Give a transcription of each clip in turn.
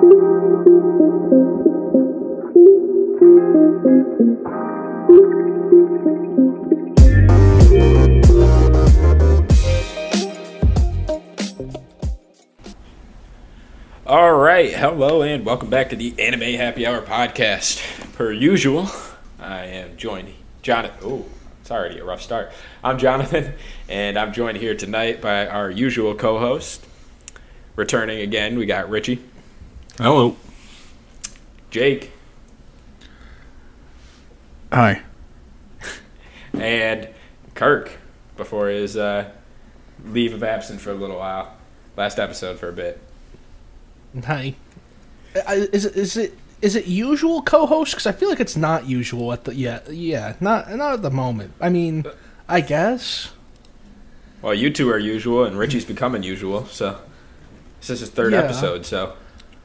All right, hello and welcome back to the Anime Happy Hour podcast. Per usual, I am joined, Jonathan. Oh, it's already a rough start. I'm Jonathan, and I'm joined here tonight by our usual co-host. Returning again, we got Richie. Hello. Jake. Hi. And Kirk, before his leave of absence for a little while. Last episode for a bit. Hi. Is it usual co-host? Because I feel like it's not usual at the not at the moment. I mean, I guess. Well, you two are usual, and Richie's become unusual. So this is his third episode. So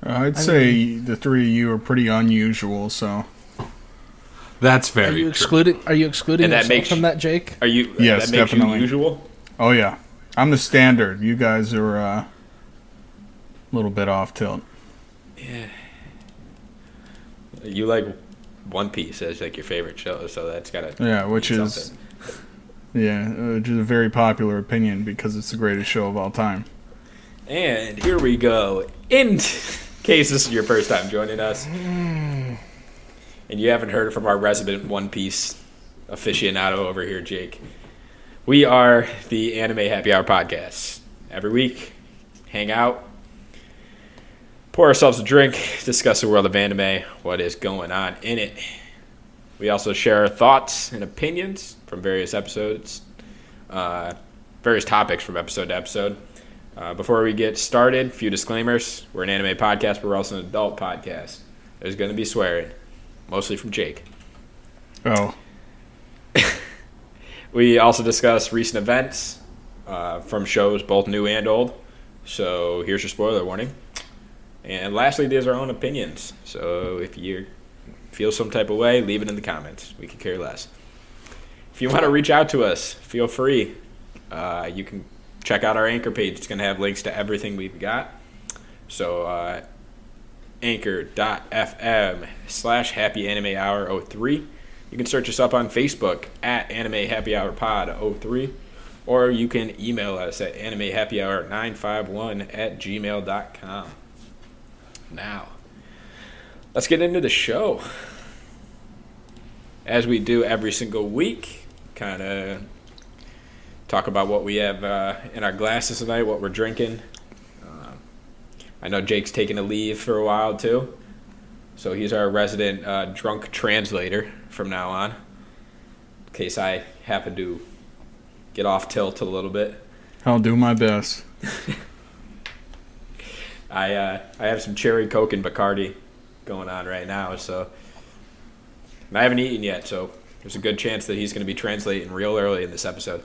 I'd say the three of you are pretty unusual. So that's very. Are you excluding yourself from that, Jake? Are you? Yes, that makes definitely. You usual. Oh yeah, I'm the standard. You guys are a little bit off tilt. Yeah. You like One Piece as like your favorite show, so that's gotta. Yeah, which is a very popular opinion because it's the greatest show of all time. And here we go. In case this is your first time joining us, and you haven't heard from our resident One Piece aficionado over here, Jake, we are the Anime Happy Hour podcast. Every week, hang out, pour ourselves a drink, discuss the world of anime, what is going on in it. We also share our thoughts and opinions from various episodes, various topics from episode to episode. Before we get started, a few disclaimers. We're an anime podcast, but we're also an adult podcast. There's going to be swearing, mostly from Jake. Oh. We also discuss recent events from shows both new and old. So here's your spoiler warning. And lastly, there's our own opinions. So if you feel some type of way, leave it in the comments. We could care less. If you want to reach out to us, feel free. You can check out our Anchor page. It's going to have links to everything we've got. So anchor.fm/happyanimehour03. You can search us up on Facebook at Anime Happy Hour Pod 03. Or you can email us at animehappyhour951@gmail.com. Now, let's get into the show. As we do every single week, kind of talk about what we have in our glasses tonight, what we're drinking. I know Jake's taking a leave for a while, too. So he's our resident drunk translator from now on, in case I happen to get off tilt a little bit. I'll do my best. I have some cherry Coke and Bacardi going on right now, so and I haven't eaten yet, so there's a good chance that he's going to be translating real early in this episode.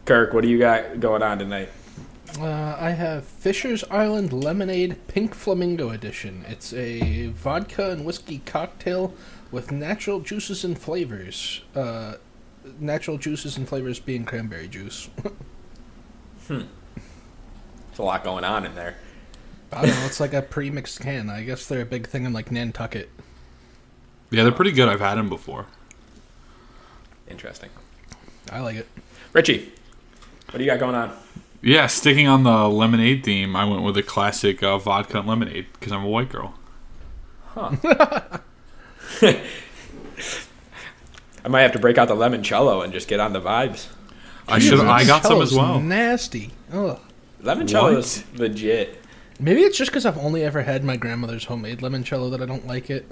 Kirk, what do you got going on tonight? I have Fisher's Island Lemonade Pink Flamingo Edition. It's a vodka and whiskey cocktail with natural juices and flavors. Natural juices and flavors being cranberry juice. There's a lot going on in there. I don't know, it's like a pre-mixed can. I guess they're a big thing in like Nantucket. Yeah, they're pretty good. I've had them before. Interesting. I like it. Richie, what do you got going on? Yeah, sticking on the lemonade theme, I went with a classic vodka and lemonade because I'm a white girl. Huh. I might have to break out the limoncello and just get on the vibes. I got some as well. Nasty. Ugh. Limoncello is legit. Maybe it's just because I've only ever had my grandmother's homemade limoncello that I don't like it.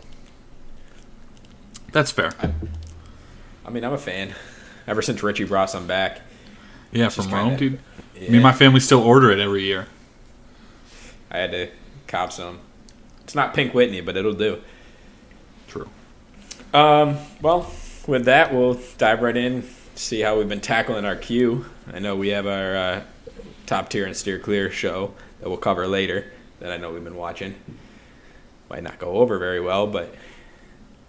That's fair. I mean, I'm a fan. Ever since Richie brought some back. Yeah, from Rome, dude. Yeah. Me and my family still order it every year. I had to cop some. It's not Pink Whitney, but it'll do. True. Well, with that, we'll dive right in, see how we've been tackling our queue. I know we have our top tier and steer clear show that we'll cover later that I know we've been watching. Might not go over very well, but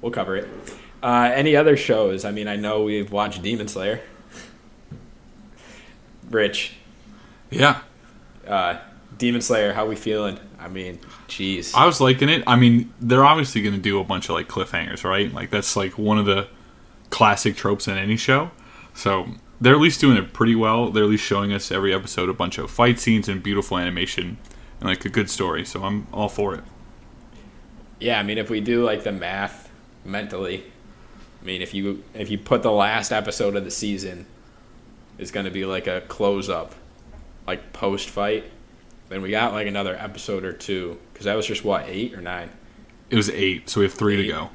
we'll cover it. Any other shows? I mean, I know we've watched Demon Slayer. Rich. Yeah. Demon Slayer, how we feeling? I mean, jeez. I was liking it. I mean, they're obviously going to do a bunch of like cliffhangers, right? Like that's like one of the classic tropes in any show. So they're at least doing it pretty well. They're at least showing us every episode a bunch of fight scenes and beautiful animation and like a good story. So I'm all for it. Yeah, I mean, if we do like the math mentally, I mean, if you put the last episode of the season is going to be like a close up, like post fight. Then we got like another episode or two, because that was just what, 8 or 9? It was 8, so we have 3 to go.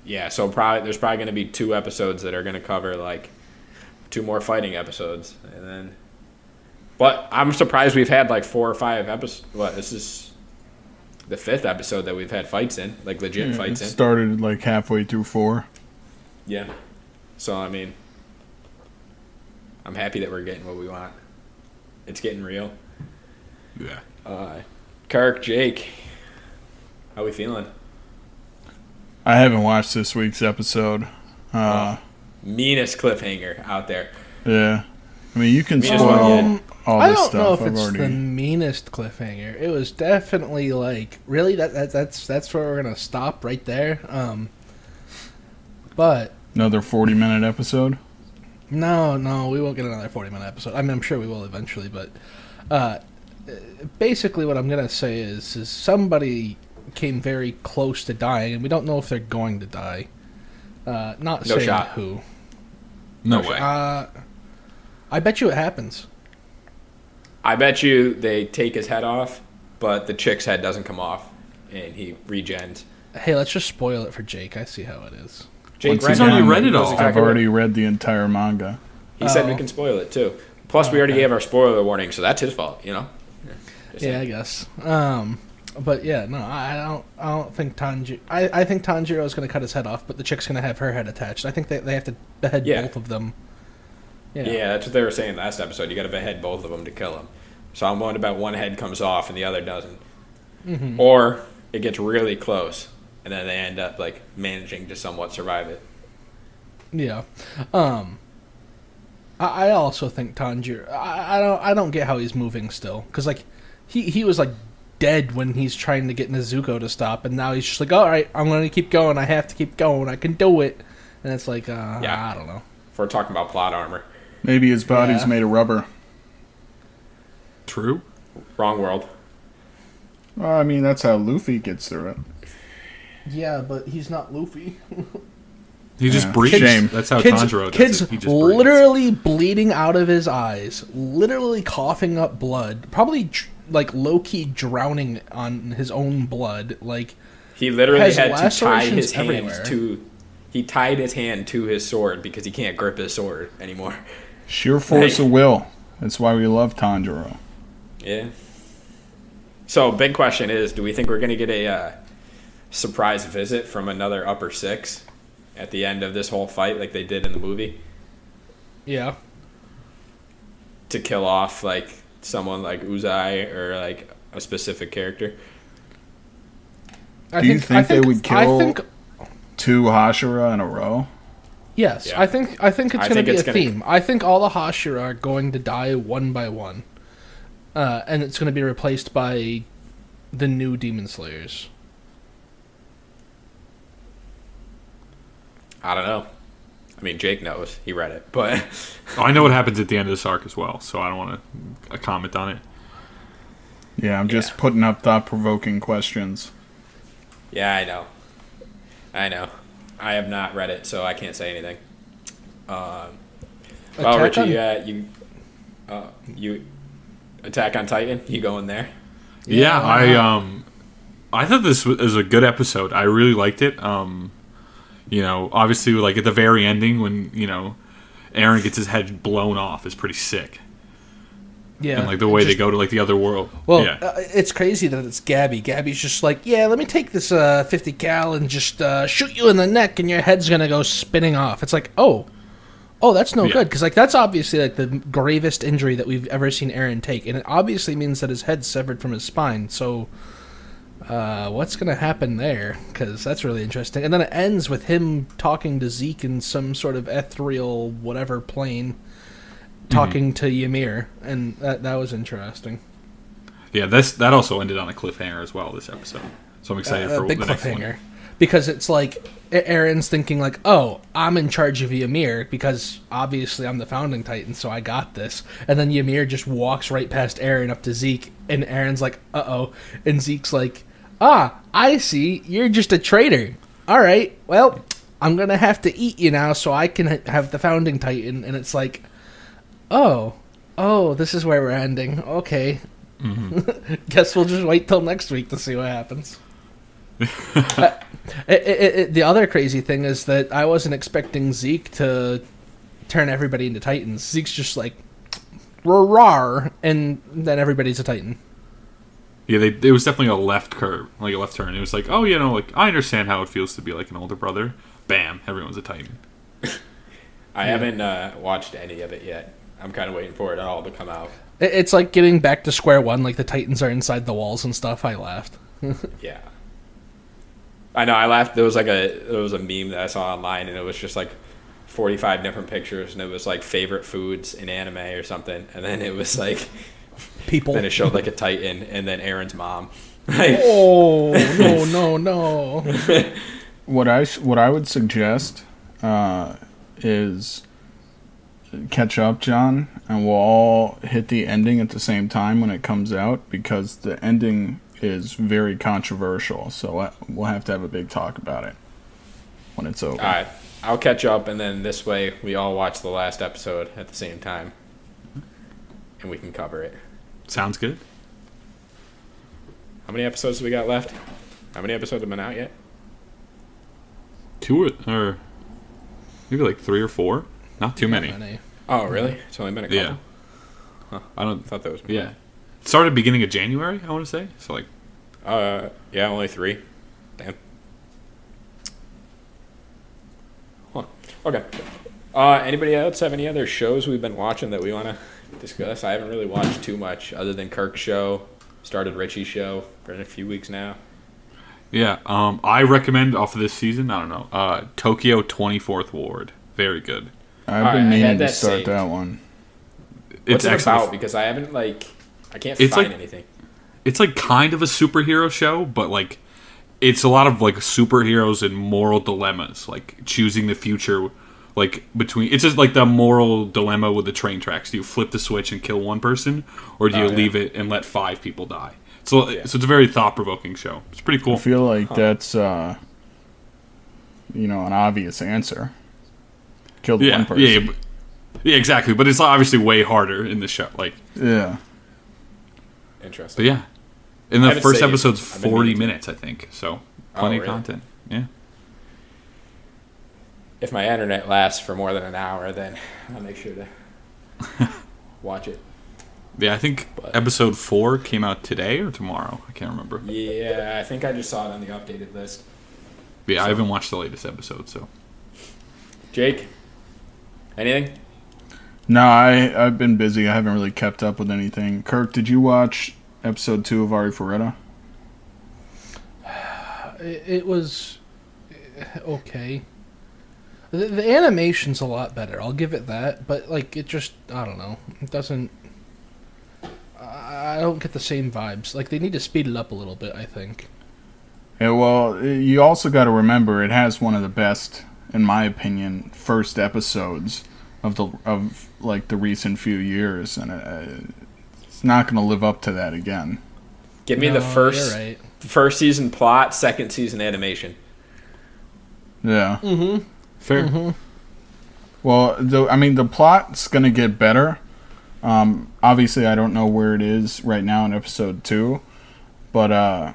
Yeah, so there's probably going to be 2 episodes that are going to cover like 2 more fighting episodes, and then. But I'm surprised we've had like 4 or 5 episodes. What, this is the 5th episode that we've had fights in, like legit fights in. It started like halfway through 4. Yeah. So I mean, I'm happy that we're getting what we want. It's getting real. Yeah. Kirk, Jake, how we feeling? I haven't watched this week's episode. Meanest cliffhanger out there. Yeah. I mean, you can Meanest spoil one all I this don't know stuff. if it's the meanest cliffhanger. It was definitely like, really, that's where we're gonna stop right there. But Another 40-minute episode? no, we won't get another 40-minute episode. I mean, I'm sure we will eventually, but basically what I'm gonna say is somebody came very close to dying, and we don't know if they're going to die. Not No saying shot. who. No way. I bet you it happens. I bet you they take his head off, but the chick's head doesn't come off, and he regens. Hey, let's just spoil it for Jake. I see how it is. Jake, He's already read it all. I've already read the entire manga. He said we can spoil it too. Plus, we already gave our spoiler warning, so that's his fault, you know. Yeah, I guess. But yeah, no, I don't think Tanjiro. I think Tanjiro is going to cut his head off, but the chick's going to have her head attached. I think they have to behead both of them. Yeah, that's what they were saying last episode. You got to behead both of them to kill him. So I'm worried about one head comes off and the other doesn't, or it gets really close and then they end up like managing to somewhat survive it. Yeah. I also think Tanjiro. I don't get how he's moving still, because like he was like dead when he's trying to get Nezuko to stop, and now he's just like, all right, I'm going to keep going. I have to keep going. I can do it. And it's like, I don't know. If we're talking about plot armor. Maybe his body's made of rubber. True. Wrong world. Well, I mean, that's how Luffy gets through it. Yeah, but he's not Luffy. He just breathes. Shame. That's how Tanjiro does Kid's it. He just breathes. literally bleeding out of his eyes, literally coughing up blood, probably like low-key drowning on his own blood. Like, He literally has had to tie lacerations his hand everywhere. to. He tied his hand to his sword because he can't grip his sword anymore. Sheer force of will. That's why we love Tanjiro. Yeah. So, big question is, do we think we're going to get a surprise visit from another upper six at the end of this whole fight like they did in the movie? yeah. To kill off, like, someone like Uzai or, like, a specific character? Do you think they would kill 2 Hashira in a row? Yes, Yeah. I think it's going to be a gonna- theme. I think all the Hashira are going to die one by one, and it's going to be replaced by the new Demon Slayers. I don't know. I mean, Jake knows. He read it. But I know what happens at the end of this arc as well, so I don't want to comment on it. Yeah, I'm just putting up thought-provoking questions. yeah, I know. I have not read it, so I can't say anything. Well, Attack Richie, you Attack on Titan. You going there? Yeah, I thought this was a good episode. I really liked it. You know, obviously, like at the very ending when Aaron gets his head blown off is pretty sick. Yeah, And like the way they go to like the other world. Well, yeah. it's crazy that it's Gabby. Gabby's just like, yeah, let me take this 50 cal and just shoot you in the neck, and your head's gonna go spinning off. It's like, oh, that's no good, because like that's obviously like the gravest injury that we've ever seen Aaron take, and it obviously means that his head's severed from his spine. So, what's gonna happen there? Because that's really interesting. And then it ends with him talking to Zeke in some sort of ethereal whatever plane. Talking to Ymir, and that was interesting. Yeah, that also ended on a cliffhanger as well, this episode. So I'm excited for big the next cliffhanger. one. Because it's like Aaron's thinking like, oh, I'm in charge of Ymir because obviously I'm the founding titan, so I got this. And then Ymir just walks right past Aaron up to Zeke, and Aaron's like, uh-oh. And Zeke's like, I see, you're just a traitor. All right, well, I'm going to have to eat you now so I can have the founding titan. And it's like, oh, this is where we're ending. Okay. Mm-hmm. Guess we'll just wait till next week to see what happens. The other crazy thing is that I wasn't expecting Zeke to turn everybody into titans. Zeke's just like, rawr, and then everybody's a titan. Yeah, it was definitely a left curve, like a left turn. It was like, oh, like I understand how it feels to be like an older brother. Bam, everyone's a titan. I haven't watched any of it yet. I'm kind of waiting for it all to come out. It's like getting back to square one, like the titans are inside the walls and stuff. I laughed. Yeah. I know, I laughed. There was a meme that I saw online, and it was just like 45 different pictures, and it was like favorite foods in anime or something, and then it was like people. Then it showed like a titan, and then Aaron's mom. Oh no! What I would suggest is catch up, John, and we'll all hit the ending at the same time when it comes out, because the ending is very controversial, so we'll have to have a big talk about it when it's over. All right, I'll catch up, and then this way we all watch the last episode at the same time, and we can cover it. Sounds good. How many episodes do we got left? How many episodes have been out yet? 2 or maybe like 3 or 4. Not too many. Oh, really? It's only been a couple. Yeah. Huh. I thought that was more. Yeah. It started beginning of January, I want to say. So like. Yeah, only 3. Damn. Huh. Okay. Anybody else have any other shows we've been watching that we want to discuss? I haven't really watched too much other than Kirk's show. Started Richie's show for a few weeks now. Yeah. I recommend off of this season. I don't know. Tokyo 24th Ward. Very good. I've been meaning to start that one. What's it about? Because I haven't I can't find anything. It's like kind of a superhero show, but like it's a lot of like superheroes and moral dilemmas, like choosing the future, like between. It's just like the moral dilemma with the train tracks. Do you flip the switch and kill one person, or do you leave it and let 5 people die? So it's a very thought-provoking show. It's pretty cool. I feel like that's an obvious answer. Killed one person. Yeah, exactly. But it's obviously way harder in the show. Yeah. Interesting. But yeah. And the first episode's 40 minutes, I think. So plenty of content. Yeah. If my internet lasts for more than an hour, then I'll make sure to watch it. Yeah, I think episode 4 came out today or tomorrow. I can't remember. Yeah, I think I just saw it on the updated list. Yeah, I haven't watched the latest episode, so. Jake, anything? No, I've been busy. I haven't really kept up with anything. Kirk, did you watch episode 2 of Ari Ferretta? It was okay. The animation's a lot better. I'll give it that. But it just, I don't know. It doesn't. I don't get the same vibes. They need to speed it up a little bit, I think. Yeah, well, you also got to remember it has one of the best, in my opinion, first episodes of the recent few years, and it's not going to live up to that again. Give me the first season plot, second season animation. Yeah. Mm-hmm. Fair. Mm-hmm. Well, the plot's going to get better. Obviously, I don't know where it is right now in episode 2, but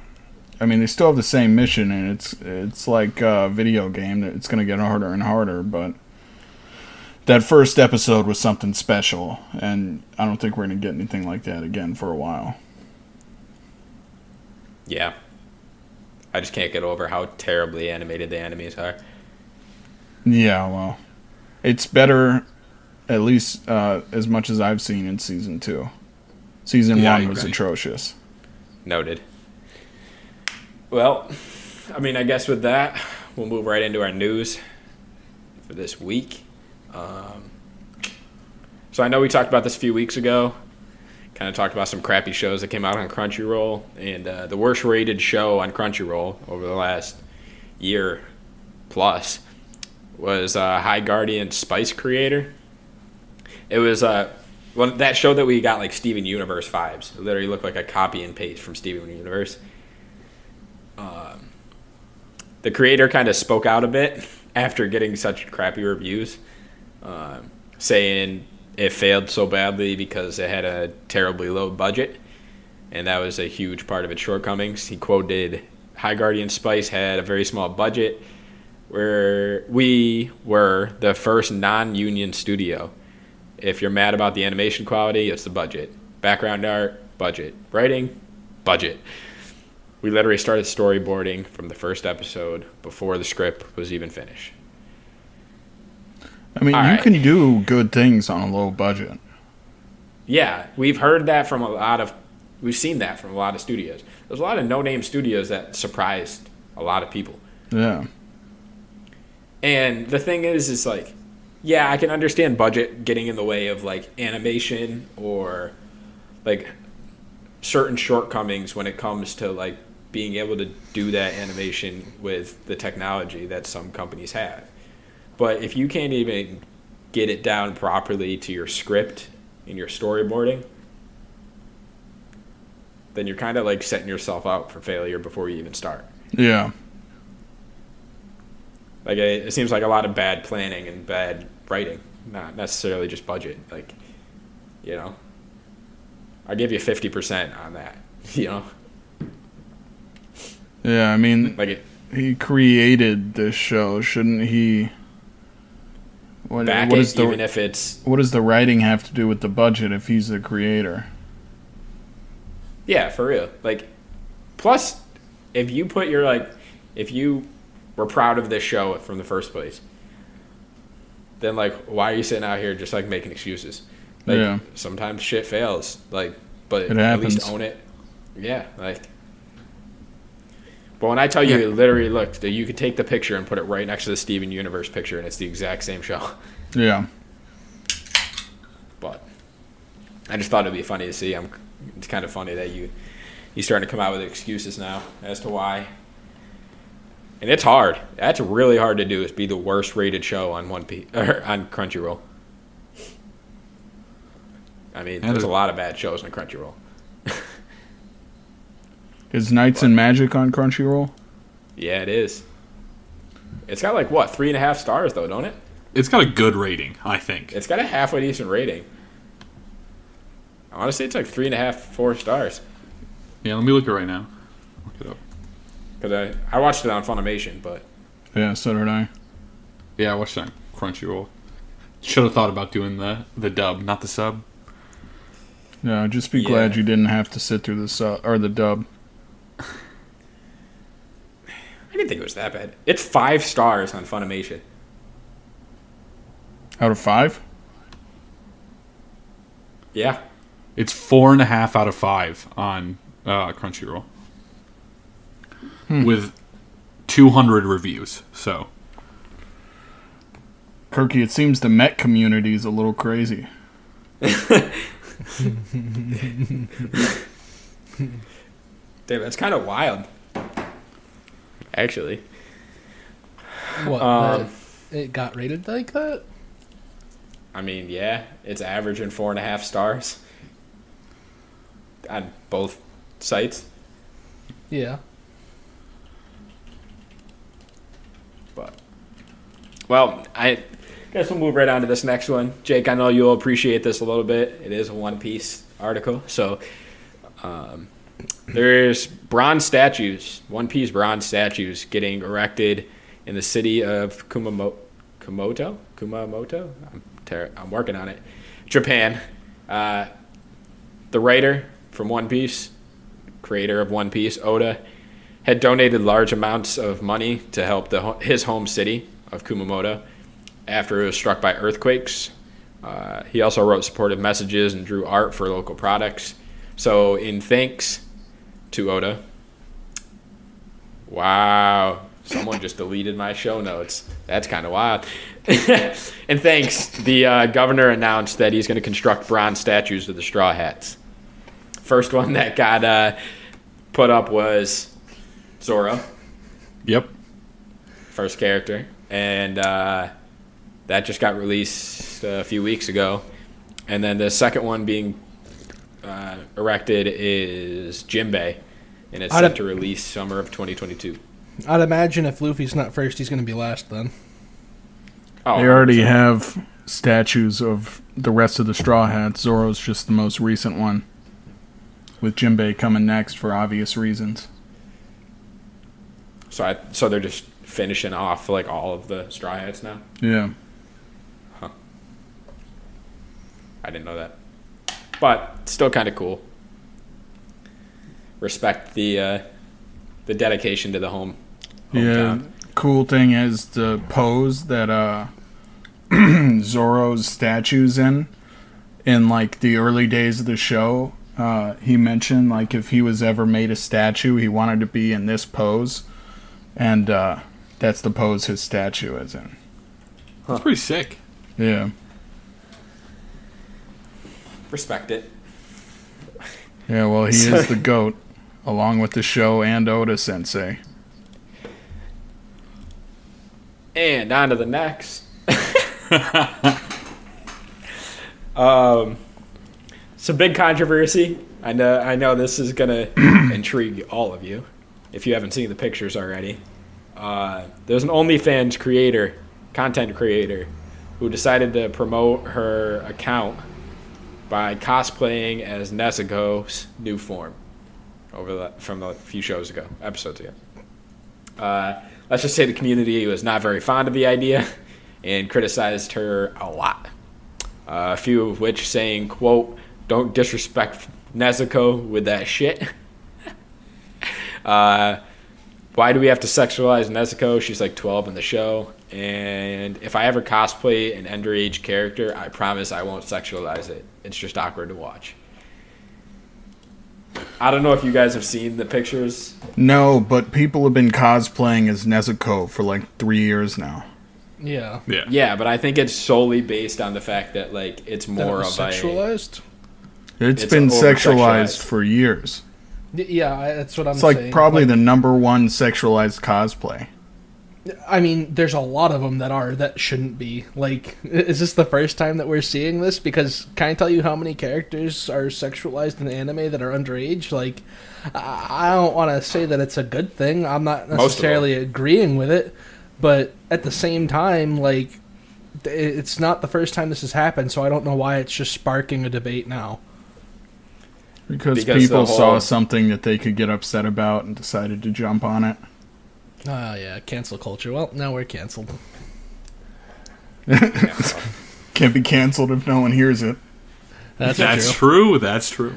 they still have the same mission, and it's like a video game that it's going to get harder and harder. But that first episode was something special, and I don't think we're going to get anything like that again for a while. Yeah, I just can't get over how terribly animated the enemies are. Yeah, well, it's better. At least as much as I've seen in Season 2. Season 1 was atrocious. Noted. Well, I guess with that, we'll move right into our news for this week. So I know we talked about this a few weeks ago. kind of talked about some crappy shows that came out on Crunchyroll, and the worst rated show on Crunchyroll over the last year plus was High Guardian Spice Creator. It was that show that we got like Steven Universe vibes. It literally looked like a copy and paste from Steven Universe. The creator kind of spoke out a bit after getting such crappy reviews, saying it failed so badly because it had a terribly low budget, and that was a huge part of its shortcomings. He quoted, High Guardian Spice had a very small budget, where we were the first non-union studio. If you're mad about the animation quality, it's the budget. Background art, budget. Writing, budget. We literally started storyboarding from the first episode before the script was even finished. I mean, you can do good things on a low budget. Yeah, we've heard that from we've seen that from a lot of studios. There's a lot of no-name studios that surprised a lot of people. Yeah. And the thing is like, yeah, I can understand budget getting in the way of like animation or like certain shortcomings when it comes to like being able to do that animation with the technology that some companies have. But if you can't even get it down properly to your script and your storyboarding, then you're kind of like setting yourself up for failure before you even start. Yeah. Like it seems like a lot of bad planning and bad writing, not necessarily just budget. Like, you know, I'll give you 50% on that. You know. Yeah, I mean, like he created this show, shouldn't he? What does the writing have to do with the budget if he's the creator? Yeah, for real. Like, plus, if you were proud of this show from the first place, then like, why are you sitting out here just like making excuses? Like, yeah. Sometimes shit fails. Like, but it at least own it. Yeah, like. But when I tell you, it literally looked, you could take the picture and put it right next to the Steven Universe picture, and it's the exact same show. Yeah. But I just thought it'd be funny to see. It's kind of funny that you're starting to come out with excuses now as to why. And it's hard. That's really hard to do. Is be the worst rated show on on Crunchyroll. I mean, there's a lot of bad shows on Crunchyroll. Is Knights and Magic on Crunchyroll? Yeah, it is. It's got like, what, 3.5 stars, though, don't it? It's got a good rating, I think. It's got a halfway decent rating. I want to say it's like 3.5, 4 stars. Yeah, let me look it right now. Look it up. Because I watched it on Funimation, but... Yeah, so did I. Yeah, I watched it on Crunchyroll. Should have thought about doing the dub, not the sub. No, just be glad you didn't have to sit through the sub or the dub. I didn't think it was that bad. It's 5 stars on Funimation. Out of 5? Yeah. It's 4.5 out of 5 on Crunchyroll. With 200 reviews, so. Kirky, it seems the Met community is a little crazy. Damn, that's kind of wild. Actually. What? It got rated like that? I mean, yeah. It's averaging 4.5 stars. On both sites. Yeah. But. Well, I guess we'll move right on to this next one. Jake, I know you'll appreciate this a little bit. It is a One Piece article. So, there's bronze statues, One Piece bronze statues getting erected in the city of Kumamoto? I'm working on it. Japan. The writer from One Piece, creator of One Piece, Oda, had donated large amounts of money to help his home city of Kumamoto after it was struck by earthquakes. He also wrote supportive messages and drew art for local products. So in thanks to Oda, wow, someone just deleted my show notes. That's kind of wild. And thanks, the governor announced that he's going to construct bronze statues of the Straw Hats. First one that got put up was Zoro, Yep. first character, and that just got released a few weeks ago. And then the second one being erected is Jinbei, and it's set to release summer of 2022. I'd imagine if Luffy's not first, he's going to be last then. Oh, They already 100%. have statues of the rest of the Straw Hats. Zoro's just the most recent one, with Jinbei coming next for obvious reasons. So they're just finishing off like all of the Straw Hats now. Yeah. I didn't know that, but still kind of cool. Respect the dedication to the hometown. Yeah. Cool thing is the pose that Zoro's statue's in like the early days of the show. He mentioned like if he was ever made a statue, he wanted to be in this pose, and that's the pose his statue is in. That's pretty sick. Yeah. Respect it. Yeah, well, he is the GOAT, along with the show and Oda Sensei. And on to the next. Some big controversy. I know this is gonna intrigue all of you if you haven't seen the pictures already. There's an OnlyFans content creator, who decided to promote her account by cosplaying as Nezuko's new form from a few episodes ago. Let's just say the community was not very fond of the idea and criticized her a lot. A few of which saying, quote, "Don't disrespect Nezuko with that shit." Why do we have to sexualize Nezuko? She's like 12 in the show. And if I ever cosplay an underage character, I promise I won't sexualize it. It's just awkward to watch. I don't know if you guys have seen the pictures. No, but people have been cosplaying as Nezuko for like 3 years now. Yeah. Yeah. Yeah, but I think it's solely based on the fact that like it's more of sexualized? It's It's been over-sexualized. sexualized for years. Yeah, that's what I'm It's saying. like probably the number one sexualized cosplay. I mean, there's a lot of them that shouldn't be. Like, is this the first time that we're seeing this? Because can I tell you how many characters are sexualized in anime that are underage? Like, I don't want to say that it's a good thing. I'm not necessarily agreeing with it. But at the same time, like, it's not the first time this has happened, so I don't know why it's just sparking a debate now. Because Because people the whole- saw something that they could get upset about and decided to jump on it. Oh, yeah, cancel culture. Well, now we're canceled. Can't be canceled if no one hears it. That's true. That's true.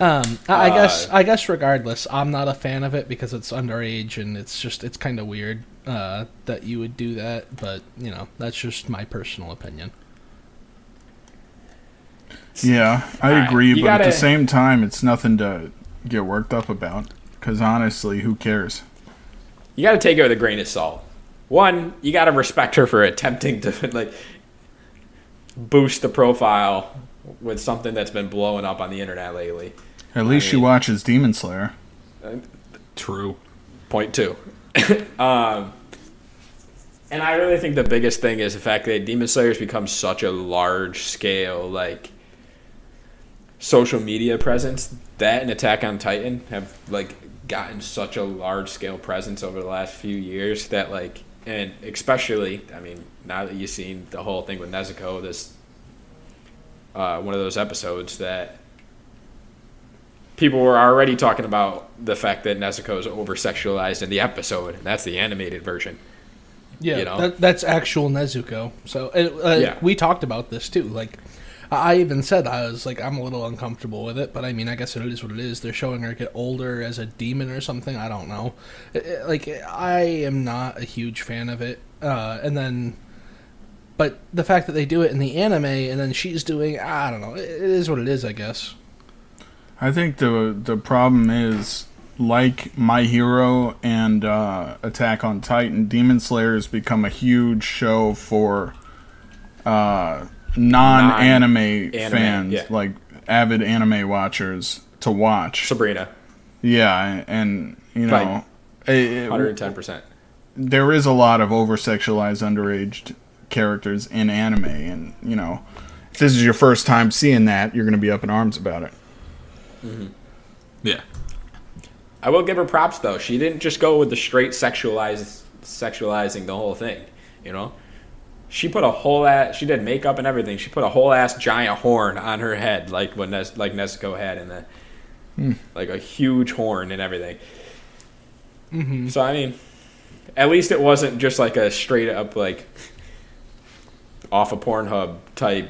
I guess regardless, I'm not a fan of it because it's underage and it's kind of weird that you would do that. But that's just my personal opinion. Yeah, I Alright, agree, you but at gotta- the same time, it's nothing to get worked up about. Because honestly, who cares? You got to take it with a grain of salt. One, you got to respect her for attempting to like boost the profile with something that's been blowing up on the internet lately. At least she mean- watches Demon Slayer. True. Point two. And I really think the biggest thing is the fact that Demon Slayer's become such a large scale like social media presence. That and Attack on Titan have like gotten such a large scale presence over the last few years that like, and especially, I mean, now that you've seen the whole thing with Nezuko, this one of those episodes that people were already talking about the fact that Nezuko is over sexualized in the episode, and that's the animated version. Yeah, that's actual Nezuko. So Yeah. we talked about this too. Like, I even said I was like, I'm a little uncomfortable with it, but I mean, I guess it is what it is. They're showing her get older as a demon or something. I don't know. Like, I am not a huge fan of it. But the fact that they do it in the anime and then she's doing, I don't know. It is what it is, I guess. I think the problem is, like My Hero and Attack on Titan, Demon Slayer has become a huge show for non-anime fans, yeah. like avid anime watchers, to watch. Sabrina. Yeah, and you know, 110%. There is a lot of over-sexualized underage characters in anime, and you know, if this is your first time seeing that, you're going to be up in arms about it. Mm-hmm. Yeah. I will give her props though. She didn't just go with the straight sexualizing the whole thing. You know, she put a whole ass. She did makeup and everything. She put a whole ass giant horn on her head, like what Nezuko had in the, like a huge horn and everything. Mm-hmm. So I mean, at least it wasn't just like a straight up like off a Pornhub type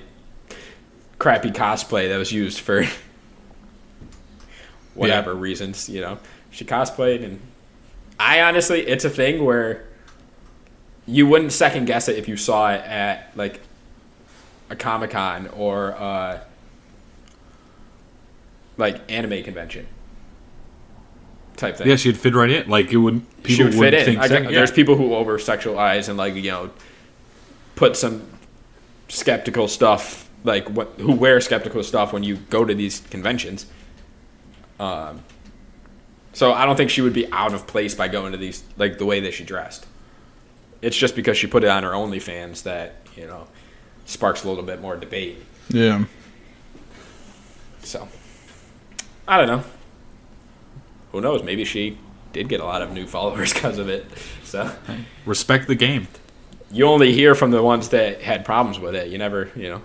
crappy cosplay that was used for whatever reasons, you know. She cosplayed, and I honestly, it's a thing where you wouldn't second guess it if you saw it at like a Comic-Con or like anime convention type thing. Yeah, she'd fit right in. Like it would. She People would fit in. think There's people who over sexualize and like, you know, put some skeptical stuff, like who wear skeptical stuff when you go to these conventions. So I don't think she would be out of place by going to these, like the way that she dressed. It's just because she put it on her OnlyFans that, you know, sparks a little bit more debate. Yeah. So I don't know. Who knows? Maybe she did get a lot of new followers because of it. So respect the game. You only hear from the ones that had problems with it. You never, you know,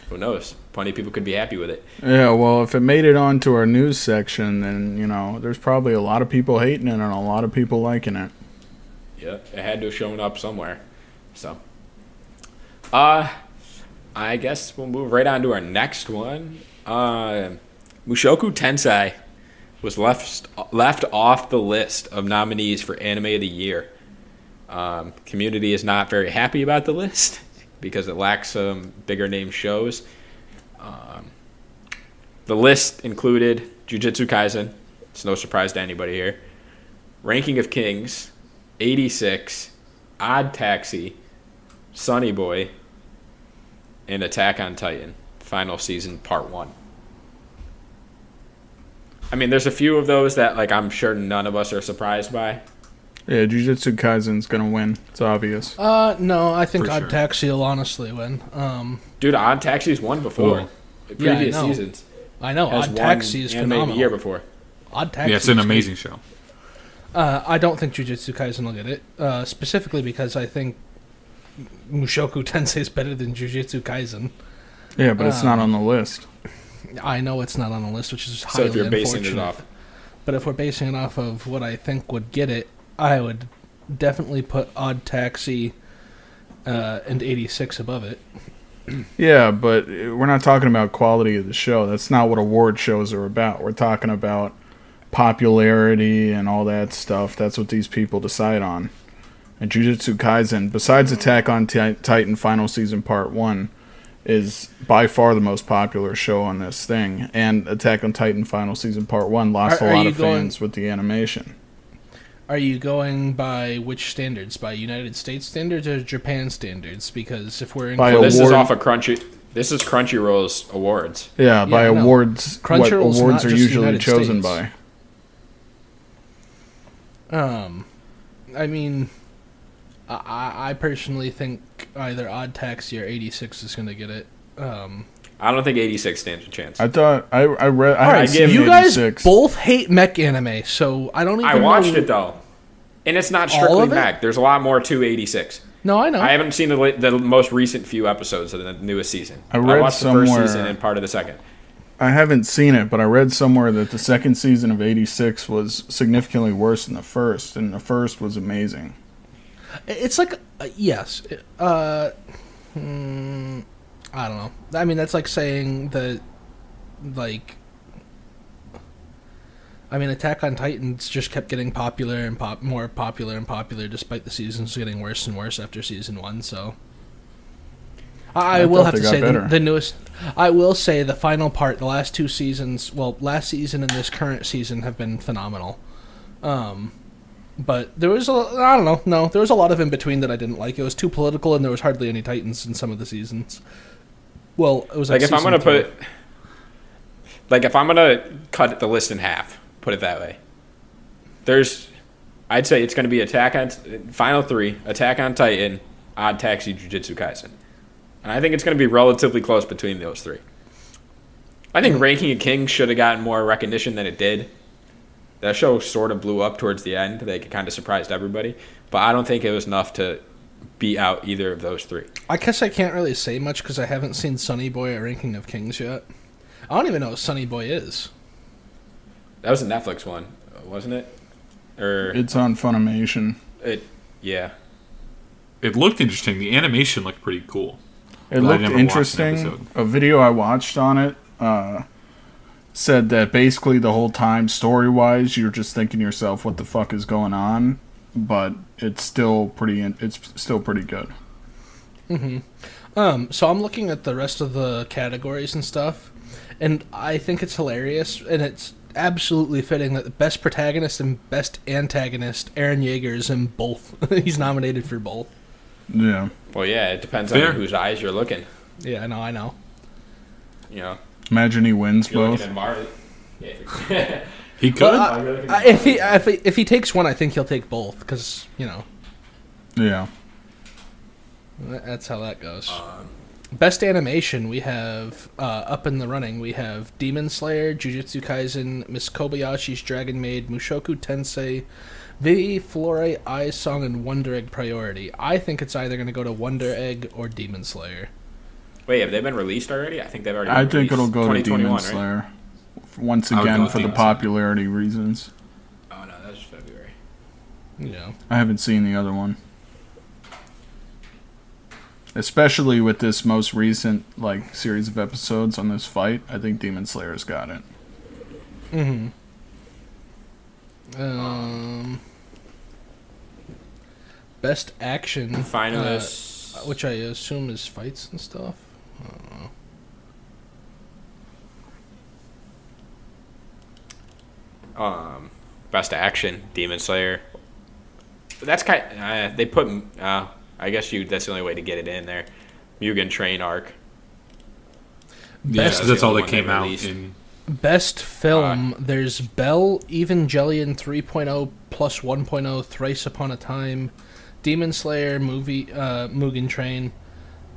who knows? Plenty of people could be happy with it. Yeah, well, if it made it onto our news section, then, you know, there's probably a lot of people hating it and a lot of people liking it. Yeah, it had to have shown up somewhere. So, I guess we'll move right on to our next one. Mushoku Tensei was left off the list of nominees for Anime of the Year. Community is not very happy about the list because it lacks some bigger name shows. The list included Jujutsu Kaisen. It's no surprise to anybody here. Ranking of Kings, 86, Odd Taxi, Sunny Boy, and Attack on Titan, final season, part 1. I mean, there's a few of those that, like, I'm sure none of us are surprised by. Yeah, Jujutsu Kaisen's gonna win. It's obvious. No, I think For Odd sure. Taxi will honestly win. Dude, Odd Taxi's won before. Previous I know. seasons. I know, Has Odd won Taxi is Anime of the phenomenal. Year before. Odd Taxi Yeah, it's an is amazing great. show. I don't think Jujutsu Kaisen will get it, specifically because I think Mushoku Tensei is better than Jujutsu Kaisen. Yeah, but it's not on the list. I know it's not on the list, which is So highly if you're basing unfortunate. it off. But if we're basing it off of what I think would get it, I would definitely put Odd Taxi and 86 above it. Yeah, but we're not talking about quality of the show. That's not what award shows are about. We're talking about popularity and all that stuff. That's what these people decide on. And Jujutsu Kaisen, besides Attack on Titan Final Season Part 1, is by far the most popular show on this thing. And Attack on Titan Final Season Part 1 lost a lot of fans with the animation. Are you going by which standards? By United States standards or Japan standards? Because if we're in By This is award- off of This is Crunchyroll's awards. Yeah, by I know. awards, what Crunchyroll's awards not are just usually United chosen States. by. I mean, I personally think either Odd Taxi or 86 is going to get it. I don't think 86 stands a chance. I thought I read. All right, so give you it guys 86. both hate mech anime, so I don't even I watched know. it though, and it's not All strictly of it? mech. There's a lot more to 86. No, I know. I haven't seen the most recent few episodes of the newest season. I read watched the first somewhere- season and part of the second. I haven't seen it, but I read somewhere that the second season of 86 was significantly worse than the first, and the first was amazing. It's like, yes. I don't know. I mean, that's like saying that, like, I mean, Attack on Titans just kept getting popular and more popular and popular, despite the seasons getting worse and worse after season 1. So, I will thought have they to got say better. the newest. I will say the final part, the last 2 seasons. Well, last season and this current season have been phenomenal. But there was I don't know. No, there was a lot of in between that I didn't like. It was too political, and there was hardly any Titans in some of the seasons. Well, it was Like if I'm gonna season 3. put, like if I'm gonna cut the list in half, put it that way. I'd say it's gonna be final 3, Attack on Titan, Odd Taxi, Jujutsu Kaisen, and I think it's gonna be relatively close between those 3. I think Ranking of Kings should have gotten more recognition than it did. That show sort of blew up towards the end. They kind of surprised everybody, but I don't think it was enough to beat out either of those 3. I guess I can't really say much because I haven't seen Sonny Boy at Ranking of Kings yet. I don't even know what Sonny Boy is. That was a Netflix one, wasn't it? Or It's on Funimation. Yeah. It looked interesting. The animation looked pretty cool. It But I looked never watched an interesting. episode. A video I watched on it said that basically the whole time, story-wise, you're just thinking to yourself, "What the fuck is going on?" But it's still pretty good. So I'm looking at the rest of the categories and stuff, and I think it's hilarious, and it's absolutely fitting that the best protagonist and best antagonist, Eren Yeager, is in both. He's nominated for both. Yeah. Well, yeah, it depends Fair. on whose eyes you're looking. Yeah, I know. You know, Imagine he wins if you're both. looking at Marley. Yeah. He could. Well, if he takes one, I think he'll take both, because, Yeah. that's how that goes. Best animation, we have, up in the running, we have Demon Slayer, Jujutsu Kaisen, Miss Kobayashi's Dragon Maid, Mushoku Tensei, Vivi Flore, Ice Song, and Wonder Egg Priority. I think it's either going to go to Wonder Egg or Demon Slayer. Wait, have they been released already? I think they've already. I think it'll go to 2021, Demon right? Slayer. Once I would again, go for the Demon Slayer. popularity reasons. Oh no, that's February. Yeah. I haven't seen the other one. Especially with this most recent series of episodes on this fight, I think Demon Slayer's got it. Best action, Finalists. which I assume is fights and stuff. I don't know. Best action, Demon Slayer. That's they put. I guess that's the only way to get it in there. Mugen Train arc. Yeah, Best- 'cause that's all the that one came they out released. in. Best film, there's Bell, Evangelion 3.0 plus 1.0, Thrice Upon a Time, Demon Slayer movie, Mugen Train,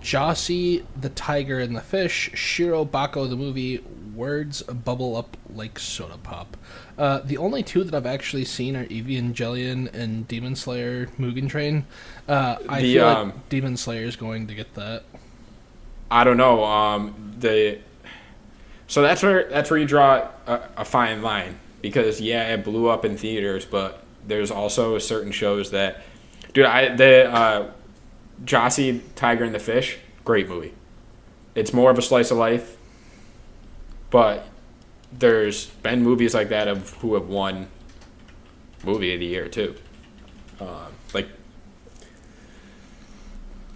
Jossie, The Tiger and the Fish, Shiro Bako the movie, Words Bubble Up Like Soda Pop. The only 2 that I've actually seen are Evangelion and Demon Slayer Mugen Train. I feel like Demon Slayer is going to get that. I don't know. So that's where you draw a fine line, because it blew up in theaters, but there's also certain shows that, dude, Jossie, Tiger and the Fish, great movie. It's more of a slice of life, but there's been movies like that who have won movie of the year too.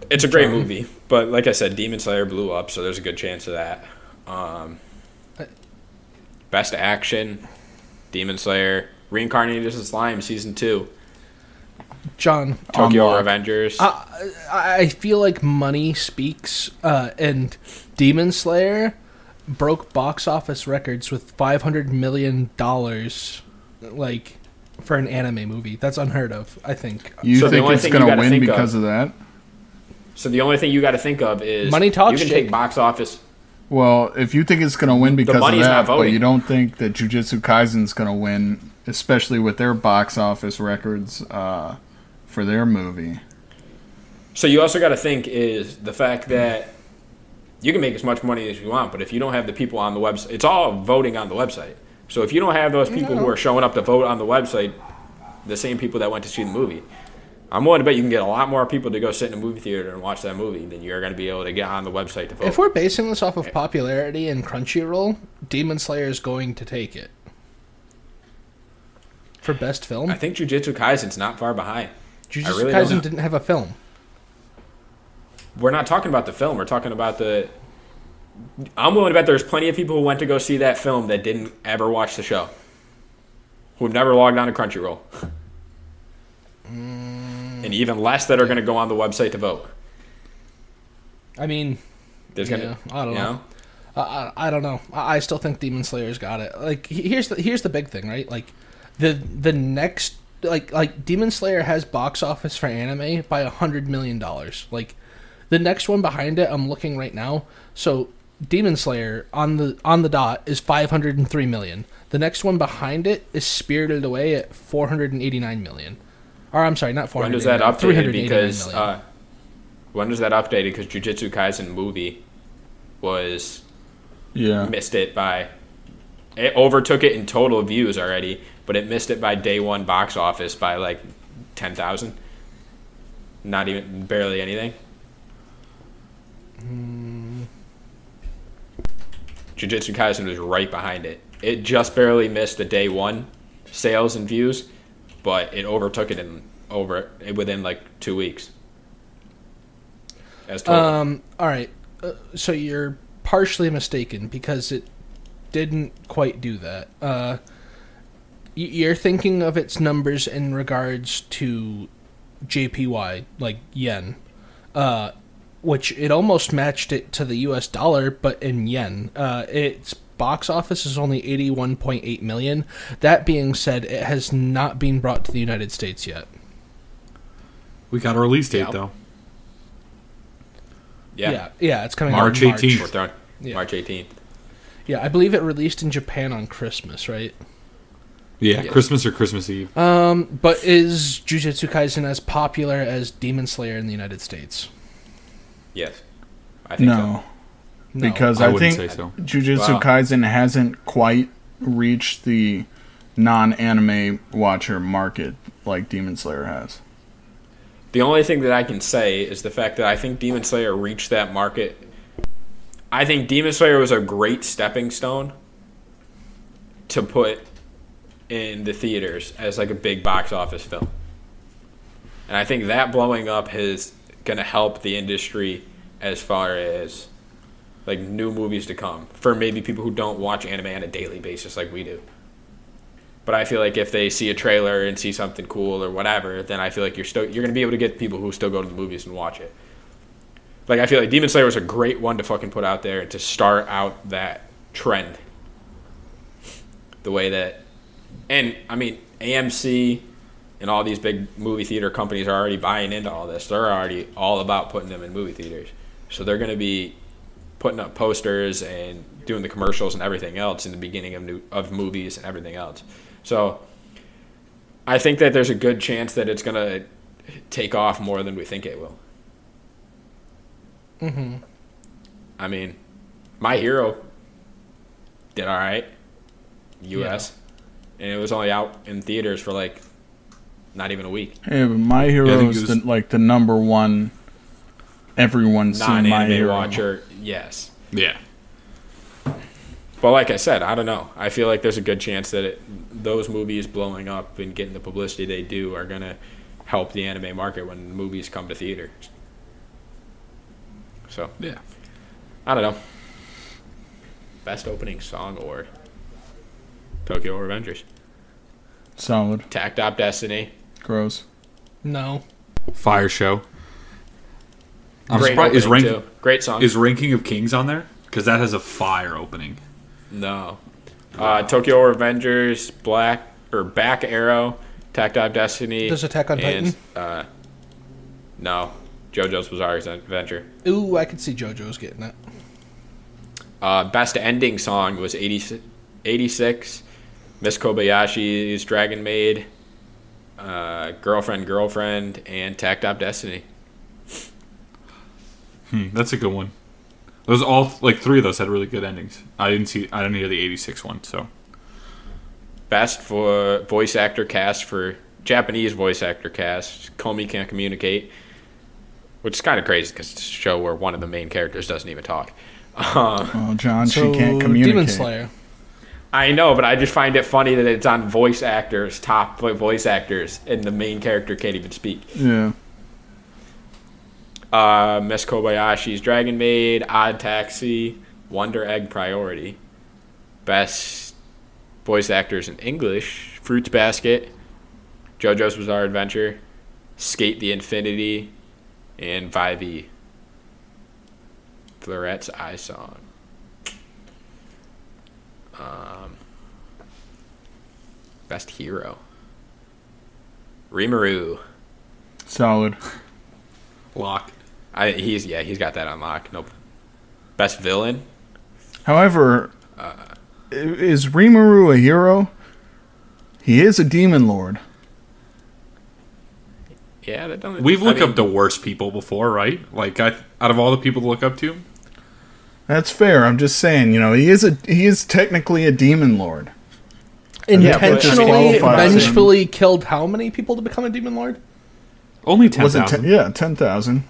It's a great movie, but like I said, Demon Slayer blew up, so there's a good chance of that. Best action, Demon Slayer, Reincarnated as a Slime Season 2, John, Tokyo Unlocked. Revengers. I feel like money speaks, and Demon Slayer broke box office records with $500 million, for an anime movie. That's unheard of, I think. You So the think only it's thing going you to gotta win think because of that? So the only thing you got to think of is Money talks, you can Jake. take box office. Well, if you think it's going to win because of money's that, not but voting. you don't think that Jujutsu Kaisen's going to win, especially with their box office records for their movie. So you also got to think is the fact that you can make as much money as you want, but if you don't have the people on the website, it's all voting on the website. So if you don't have those people who are showing up to vote on the website, the same people that went to see the movie, I'm willing to bet you can get a lot more people to go sit in a movie theater and watch that movie than you're going to be able to get on the website to vote. If we're basing this off of popularity and Crunchyroll, Demon Slayer is going to take it. For best film? I think Jujutsu Kaisen's not far behind. Jujutsu really Kaisen don't. didn't have a film. We're not talking about the film. We're talking about the... I'm willing to bet there's plenty of people who went to go see that film that didn't ever watch the show. Who've never logged on to Crunchyroll. And even less that are going to go on the website to vote. I mean, There's yeah, gonna, I don't know. I don't know. I still think Demon Slayer's got it. Like here's the big thing, right? Like the next like Demon Slayer has box office for anime by $100 million. Like the next one behind it, I'm looking right now. So Demon Slayer on the dot is 503 million. The next one behind it is Spirited Away at 489 million. Or I'm sorry, not 400. When does that update? Because when does that update? Because Jujutsu Kaisen movie was missed it by. It overtook it in total views already, but it missed it by day one box office by like 10,000. Not even barely anything. Jujutsu Kaisen was right behind it. It just barely missed the day one sales and views, but it overtook it within like 2 weeks. As total. All right. So you're partially mistaken because it didn't quite do that. You're thinking of its numbers in regards to JPY, like yen, which it almost matched it to the US dollar, but in yen. Its box office is only 81.8 million. That being said, it has not been brought to the United States yet. We got a release date, though. Yeah, it's coming March out 18th. March 18th. Yeah, I believe it released in Japan on Christmas, right? Yeah, Christmas or Christmas Eve. But is Jujutsu Kaisen as popular as Demon Slayer in the United States? Yes. I think so. No. Because I think say so. Jujutsu Kaisen hasn't quite reached the non-anime watcher market like Demon Slayer has. The only thing that I can say is the fact that I think Demon Slayer reached that market. I think Demon Slayer was a great stepping stone to put in the theaters as like a big box office film. And I think that blowing up is going to help the industry as far as like new movies to come for maybe people who don't watch anime on a daily basis like we do. But I feel like if they see a trailer and see something cool or whatever, then I feel like you're going to be able to get people who still go to the movies and watch it. Like, I feel like Demon Slayer was a great one to fucking put out there to start out that trend. The way that... And, I mean, AMC and all these big movie theater companies are already buying into all this. They're already all about putting them in movie theaters. So they're going to be putting up posters and doing the commercials and everything else in the beginning of movies and everything else. So I think that there's a good chance that it's going to take off more than we think it will. Mm-hmm. I mean, My Hero did all right, U.S., and it was only out in theaters for like not even a week. Yeah, but My Hero is the number one. Everyone's seen My Hero. Watcher, yes. Yeah. But like I said, I don't know. I feel like there's a good chance that those movies blowing up and getting the publicity they do are going to help the anime market when movies come to theaters. So, yeah. I don't know. Best Opening Song Award. Tokyo Revengers. Solid. Tacked Up Destiny. Gross. No. Fire Show. I'm Great surprised. Great song. Is Ranking of Kings on there? Because that has a fire opening. No. Tokyo Revengers, Back Arrow, Tacked Up Destiny. Does Attack on Titan? No. JoJo's Bizarre Adventure. Ooh, I could see JoJo's getting that. Best ending song was 86. Miss Kobayashi's Dragon Maid, Girlfriend, and Tacked Up Destiny. That's a good one. Those all like three of those had really good endings. I didn't hear the 86 one. So best for voice actor cast for Japanese voice actor cast. Komi Can't Communicate, which is kind of crazy because it's a show where one of the main characters doesn't even talk. Well, John, she can't communicate. Demon Slayer. I know, but I just find it funny that it's on top voice actors, and the main character can't even speak. Yeah. Miss Kobayashi's Dragon Maid, Odd Taxi, Wonder Egg Priority. Best voice actors in English, Fruits Basket, JoJo's Bizarre Adventure, Skate the Infinity, and Vivey. Florette's Eye Song. Best hero. Rimuru. Solid. Lock. He's got that on lock. Nope. Best villain. However, is Rimuru a hero? He is a demon lord. Yeah, that don't. We've looked up the worst people before, right? Like, out of all the people to look up to, That's fair. I'm just saying, he is technically a demon lord. Intentionally, disqualifies him. vengefully killed how many people to become a demon lord? only Was it 10,000. 10,000.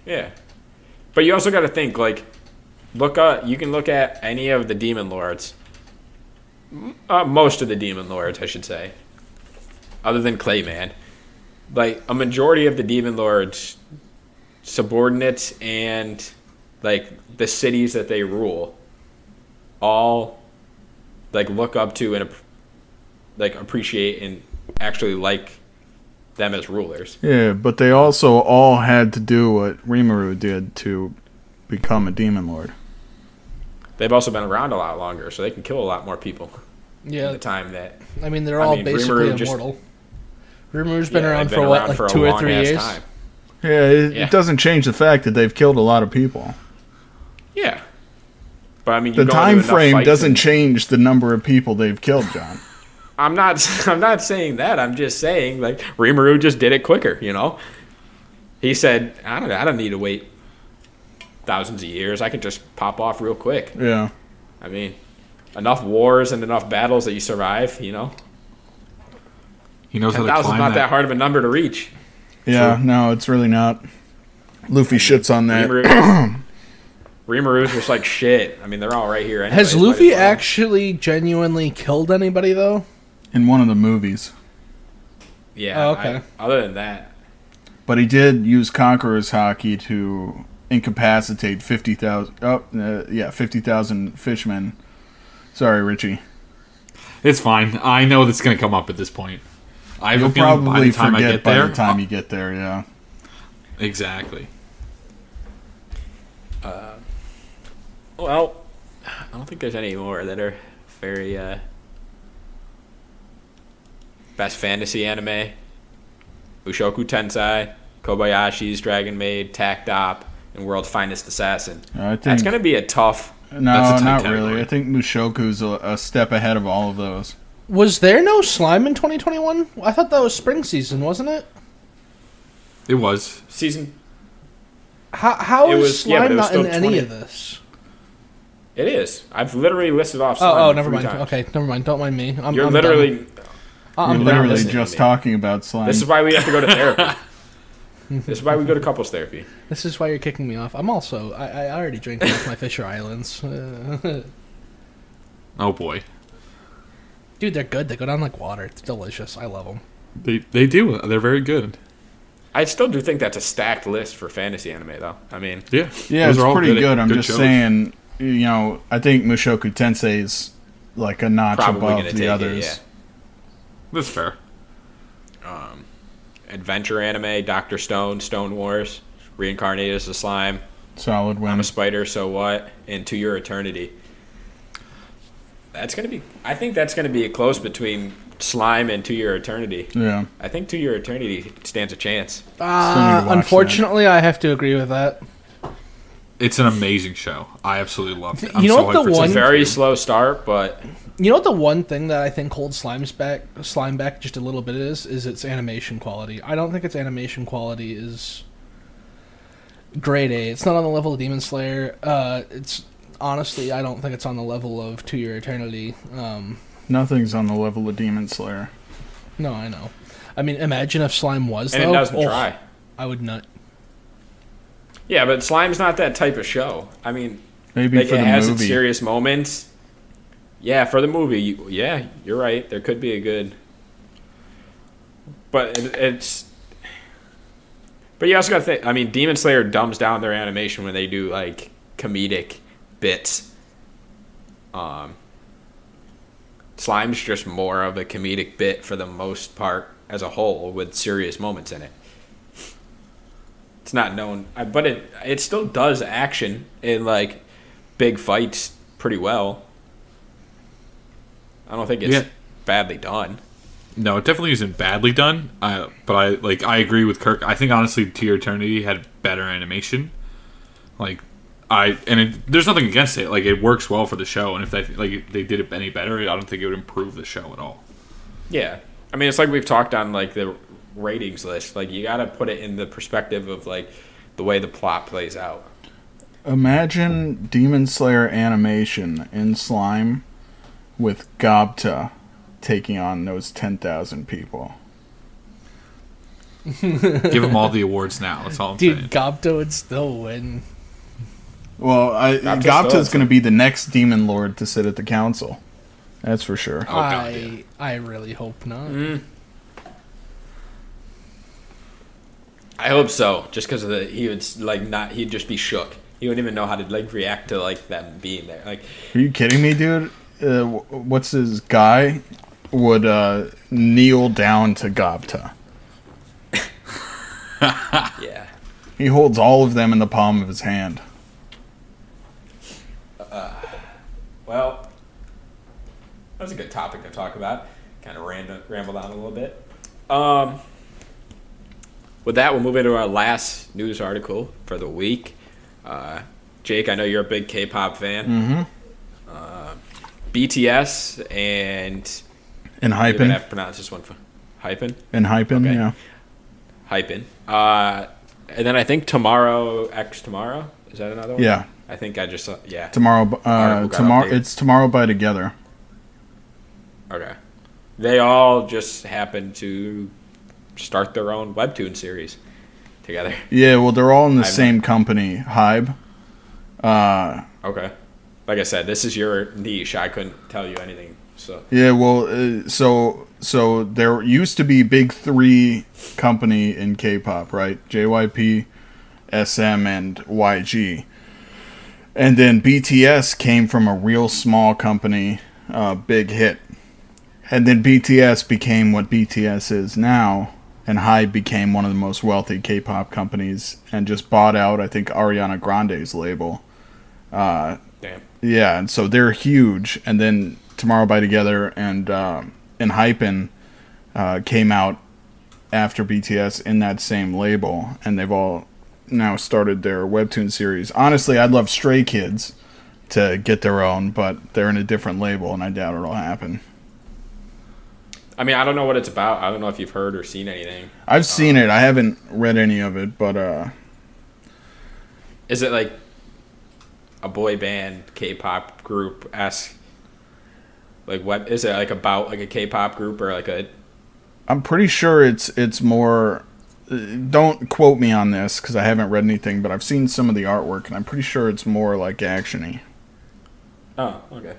Yeah, but you also got to think like, you can look at any of the demon lords. Most of the demon lords, I should say, other than Clayman. Like a majority of the demon lords, subordinates and like the cities that they rule, all like look up to and like appreciate and actually like them as rulers. Yeah, but they also all had to do what Rimuru did to become a demon lord. They've also been around a lot longer, so they can kill a lot more people. Yeah, At the time that I mean they're all basically Rimuru immortal. Rimuru's been around they've for been what, around like for a 2 or long 3 ass years? time. Yeah, it doesn't change the fact that they've killed a lot of people. Yeah, but I mean, The time frame doesn't change the number of people they've killed, John. I'm not saying that. I'm just saying like Rimuru just did it quicker. He said, I don't need to wait thousands of years. I can just pop off real quick. Yeah. I mean, enough wars and enough battles that you survive. He knows how to 10,000 is climb not that hard of a number to reach. Yeah, no, it's really not. Luffy shits on that. Rimuru's just like shit. I mean, they're all right here. Anyways, Has might Luffy as well. actually genuinely killed anybody though? In one of the movies. Yeah. Oh, okay. Other than that, But he did use Conqueror's Haki to incapacitate 50,000 50,000 fishmen. Sorry, Richie. It's fine. I know that's going to come up at this point. I have You'll a feeling by probably the time I forget get by there. the time you get there, yeah. Exactly. well, I don't think there's any more that are very best fantasy anime. Mushoku Tensei, Kobayashi's Dragon Maid, Tact Op, and World's Finest Assassin. I think That's going to be a tough. No, That's a not tight really. category. I think Mushoku's a step ahead of all of those. Was there no slime in 2021? I thought that was spring season, wasn't it? It was. Season. How It is was- yeah, but slime it was not in still any 20. of this? It is. I've literally listed off slime. Oh, like never 3 mind. times. Okay, never mind. Don't mind me. You're I'm literally. done. You're I'm literally listening to just me. talking about slime. This is why we have to go to therapy. This is why we go to couples therapy. This is why you're kicking me off. I'm also. I already drank off my Fisher Islands. Oh boy. Dude, they're good. They go down like water. It's delicious. I love them. They do. They're very good. I still do think that's a stacked list for fantasy anime, though. I mean, Yeah. Yeah, Those it's are all pretty good. I'm just shows. saying, I think Mushoku Tensei is like a notch probably going above to the take others. it. That's fair. Yeah. Adventure anime, Dr. Stone, Stone Wars, Reincarnated as a Slime, Solid I'm win. a Spider, So What, and To Your Eternity. That's going to be. I think that's going to be a close between Slime and To Your Eternity. Yeah. I think To Your Eternity stands a chance. need to watch Unfortunately, I have to agree with that. It's an amazing show. I absolutely love it. You know what the hyped for one- season Very 2. slow start, but You know what the one thing that I think holds slime back just a little bit is its animation quality. I don't think its animation quality is grade A. It's not on the level of Demon Slayer. It's honestly, I don't think it's on the level of To Your Eternity. Nothing's on the level of Demon Slayer. No, I know. I mean, imagine if Slime was and though. it doesn't Oh, try. I would nut. Yeah, but Slime's not that type of show. I mean, Maybe like for it the has its movie. serious moments. Yeah, for the movie, yeah, you're right. There could be a good, but it's. But you also got to think. I mean, Demon Slayer dumbs down their animation when they do like comedic bits. Slime's just more of a comedic bit for the most part as a whole, with serious moments in it. It's not known, but it still does action in like big fights pretty well. I don't think it's badly done. No, it definitely isn't badly done. But I agree with Kirk. I think honestly, To Your Eternity had better animation. There's nothing against it. Like, it works well for the show, and if they did it any better, I don't think it would improve the show at all. Yeah, I mean, it's like we've talked on like the ratings list. Like, you got to put it in the perspective of like the way the plot plays out. Imagine Demon Slayer animation in Slime with Gobta taking on those 10,000 people. Give them all the awards now. That's all I'm saying. Dude, Gobta would still win. Well, Gobta's going to be the next demon lord to sit at the council. That's for sure. Oh, God, yeah. I really hope not. I hope so. Just because he'd just be shook. He wouldn't even know how to like react to like them being there. Like, are you kidding me, dude? What's his guy would kneel down to Gobta? Yeah. He holds all of them in the palm of his hand. Well, that was a good topic to talk about. Kind of rambled on a little bit. With that, we'll move into our last news article for the week. Jake, I know you're a big K-pop fan. BTS and Hypen. I have to pronounce this one for Hypen. And Hypen, Okay. yeah. Hypen. And then I think Tomorrow is that another one? Yeah. I think I just saw. Yeah. Tomorrow. It's Tomorrow by Together. Okay. They all just happen to start their own webtoon series together. Yeah, well, they're all in the same company, Hybe. Okay. Like I said, this is your niche. I couldn't tell you anything. So. Yeah, well, so there used to be big three company in K-pop, right? JYP, SM, and YG. And then BTS came from a real small company, big hit. And then BTS became what BTS is now, and Hybe became one of the most wealthy K-pop companies and just bought out, I think, Ariana Grande's label. Damn. Yeah, and so they're huge. And then Tomorrow by Together and Hypen came out after BTS in that same label, and they've all now started their webtoon series. Honestly, I'd love Stray Kids to get their own, but they're in a different label, and I doubt it'll happen. I mean, I don't know what it's about. I don't know if you've heard or seen anything. I've seen it. I haven't read any of it, but is it like a boy band K-pop group? Like, what is it like about like a K-pop group or like a? I'm pretty sure it's more. Don't quote me on this because I haven't read anything, but I've seen some of the artwork, and I'm pretty sure it's more like action-y. Oh, okay.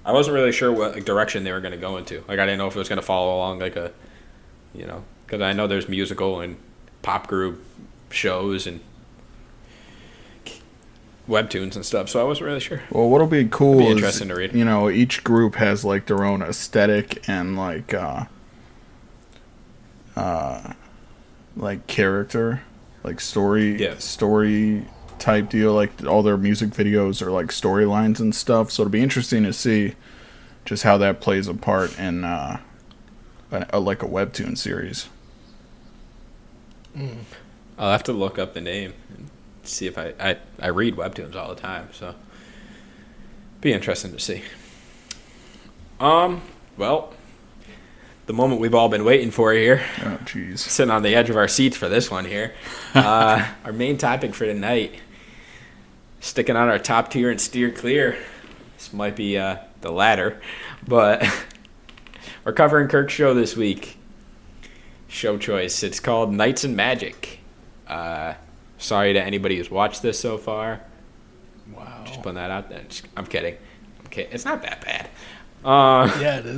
I wasn't really sure what like, direction they were going to go into. Like, I didn't know if it was going to follow along like a, because I know there's musical and pop group shows and webtoons and stuff, so I wasn't really sure. Well, what'll be cool It'll be interesting to read. Each group has like their own aesthetic and like character, like story type deal. Like all their music videos are like storylines and stuff. So it'll be interesting to see just how that plays a part in like a webtoon series. I'll have to look up the name and see if I read webtoons all the time, so be interesting to see. Well, the moment we've all been waiting for here. Oh, jeez. Sitting on the edge of our seats for this one here. Our main topic for tonight, sticking on our top tier and steer clear. This might be the latter, but we're covering Kirk's show this week. Show choice. It's called Knights and Magic. Sorry to anybody who's watched this so far. Wow. Just putting that out there. I'm kidding. It's not that bad. Yeah, it is.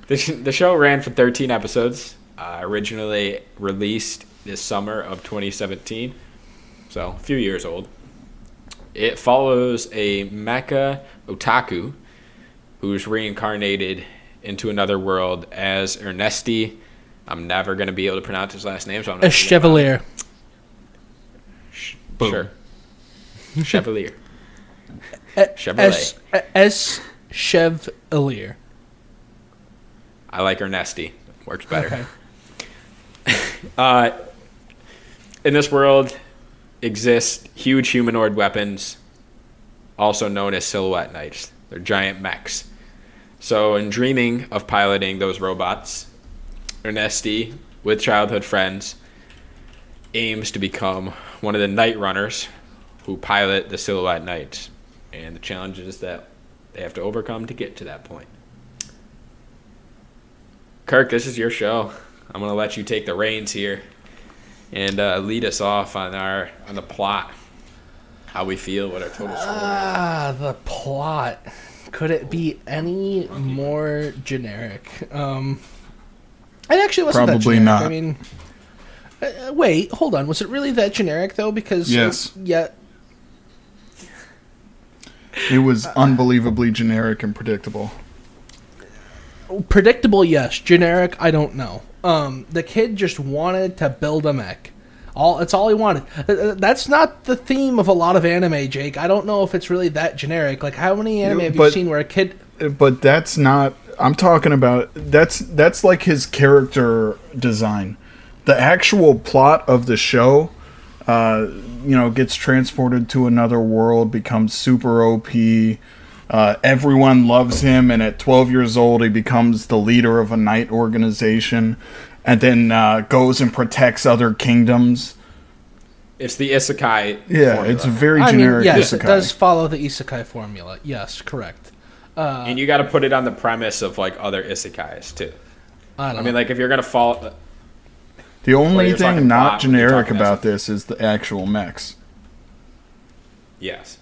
The show ran for 13 episodes. Originally released this summer of 2017. So, a few years old. It follows a mecha otaku who's reincarnated into another world as Ernesti. I'm never going to be able to pronounce his last name, so I'm not. A Chevalier. Sure. Chevalier. Chevalier. Chevalier. I like Ernesty. Works better. Okay. In this world exist huge humanoid weapons, also known as silhouette knights. They're giant mechs. So in dreaming of piloting those robots, Ernesty, with childhood friends, aims to become one of the night runners who pilot the silhouette knights, and the challenges that they have to overcome to get to that point. Kirk, this is your show. I'm going to let you take the reins here and lead us off on the plot, how we feel, what our total score is. The plot. Could it be any more generic? It actually wasn't Probably that generic. not. I mean, wait, hold on. Was it really that generic though? Because Yes. Yeah. It was unbelievably generic and predictable. Predictable, yes. Generic, I don't know. The kid just wanted to build a mech. That's all he wanted. That's not the theme of a lot of anime, Jake. I don't know if it's really that generic. Like, how many anime have you seen where a kid... But that's not... I'm talking about... That's like his character design. The actual plot of the show, gets transported to another world, becomes super OP. Everyone loves him, and at 12 years old, he becomes the leader of a knight organization, and then goes and protects other kingdoms. It's the isekai formula. It's a very generic yes, isekai. It does follow the isekai formula. Yes, correct. And you got to put it on the premise of like other isekais too. I mean, like if you're gonna follow. The only you're talking thing not plot, you're generic talking about as this is the actual mechs. Yes.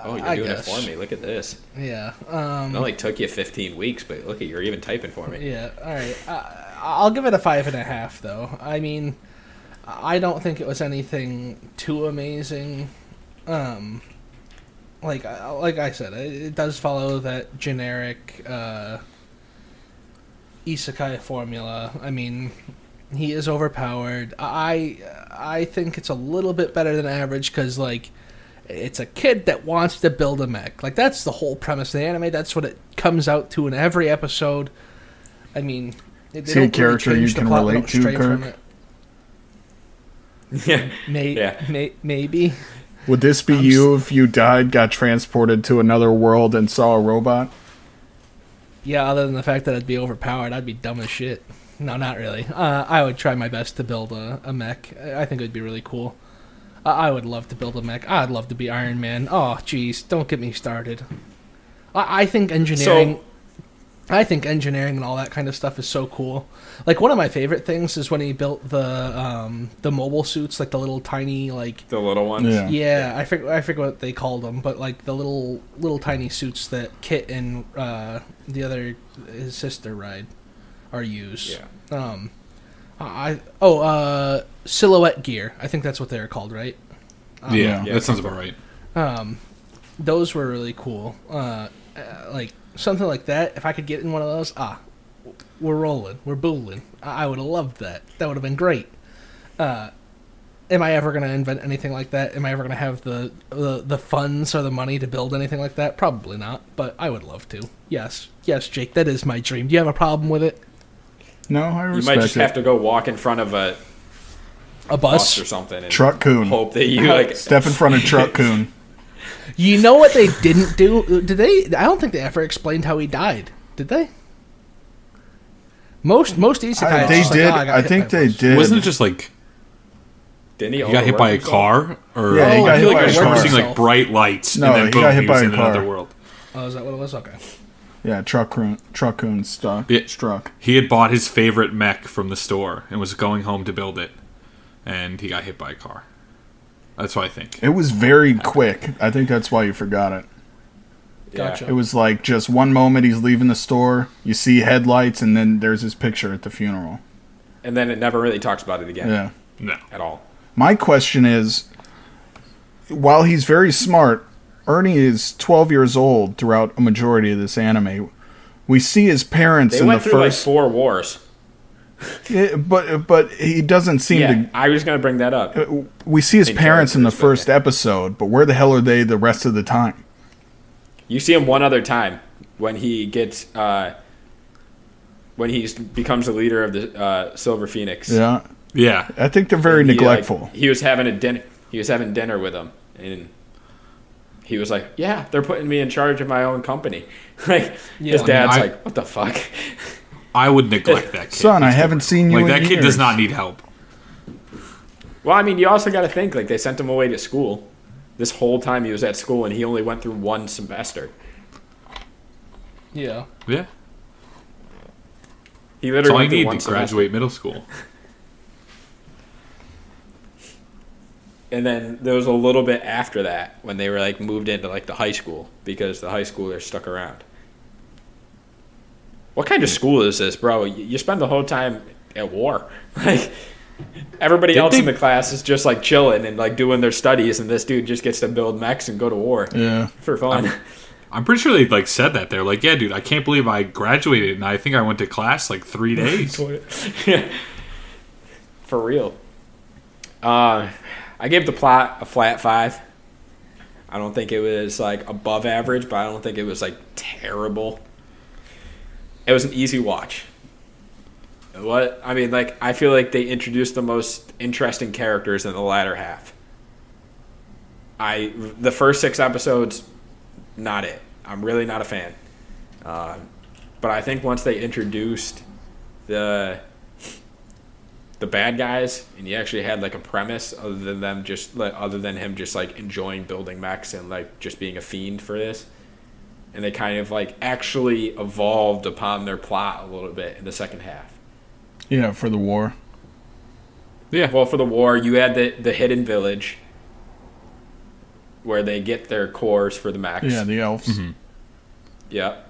Oh, you're I doing guess. it for me. Look at this. Yeah. It only took you 15 weeks, but look at you're even typing for me. Yeah, all right. I'll give it a 5.5, though. I mean, I don't think it was anything too amazing. Like I said, it does follow that generic isekai formula. I mean, he is overpowered. I think it's a little bit better than average because, like, it's a kid that wants to build a mech. Like, that's the whole premise of the anime. That's what it comes out to in every episode. I mean, they See a don't character change you the can plot, they relate don't to, stray from Kirk? it. Yeah. Maybe. Would this be you if you died, got transported to another world, and saw a robot? Yeah, other than the fact that I'd be overpowered, I'd be dumb as shit. No, not really. I would try my best to build a mech. I think it would be really cool. I would love to build a mech. I'd love to be Iron Man. Oh, jeez, don't get me started. I think engineering... I think engineering and all that kind of stuff is so cool. Like, one of my favorite things is when he built the mobile suits, like the little tiny, like... The little ones? Yeah, I forget what they called them, but, like, the little tiny suits that Kit and his sister ride or use. Yeah. Silhouette gear. I think that's what they're called, right? Yeah, that sounds about right. Those were really cool. Like, something like that, if I could get in one of those, we're rolling, we're booling. I would have loved that. That would have been great. Am I ever going to invent anything like that? Am I ever going to have the funds or the money to build anything like that? Probably not, but I would love to. Yes, Jake, that is my dream. Do you have a problem with it? No, I respect it. You might just have to go walk in front of a bus or something. And Truck Coon. hope that you, like... Step in front of Truck Coon. You know what they didn't do? Did they? I don't think they ever explained how he died. Did they? Most isekai. They did. I think they did. Wasn't it just like Didn't he got hit by a car? Or Yeah, he got I feel hit like by I a remember car. seeing like bright lights No, and then he boom, got hit he was by a in another car. world. Oh, is that what it was? Okay. Yeah, Truck Coon struck. He had bought his favorite mech from the store and was going home to build it, and he got hit by a car. That's what I think. It was very quick. I think that's why you forgot it. Gotcha. It was like just one moment he's leaving the store, you see headlights, and then there's his picture at the funeral. And then it never really talks about it again. Yeah. No. At all. My question is, while he's very smart, Ernie is 12 years old throughout a majority of this anime. We see his parents They in went the through first... like 4 wars. Yeah, but he doesn't seem Yeah, to. I was going to bring that up. We see his In parents in the characters, but first episode, but where the hell are they the rest of the time? You see him one other time when he gets when he becomes the leader of the Silver Phoenix. Yeah, Yeah. I think they're very neglectful. He was having a dinner. He was having dinner with him, and he was like, "Yeah, they're putting me in charge of my own company." Like his dad's like, "What the fuck?" I would neglect that kid. Son, I haven't seen you Like, in that kid years. does not need help. Well, I mean, you also got to think like they sent him away to school. This whole time he was at school, and he only went through one semester. Yeah. Yeah. He That's literally all you went through need one to semester. graduate middle school. And then there was a little bit after that when they were like moved into like the high school because the high schoolers stuck around. What kind of school is this, bro? You spend the whole time at war. Like everybody else in the class is just like chilling and like doing their studies, and this dude just gets to build mechs and go to war. Yeah. For fun. I'm pretty sure they like said that. They're like, yeah, dude, I can't believe I graduated, and I think I went to class like 3 days. For real. I gave the plot a flat 5. I don't think it was like above average, but I don't think it was like terrible. It was an easy watch. What I mean, like I feel like they introduced the most interesting characters in the latter half. The first 6 episodes, not it. I'm really not a fan. But I think once they introduced the bad guys, and you actually had like a premise other than him just like enjoying building mechs and like just being a fiend for this, and they kind of like actually evolved upon their plot a little bit in the second half. Yeah, for the war. Yeah, well, for the war, you had the hidden village where they get their cores for the mechs. Yeah, the elves. Mm-hmm. Yep.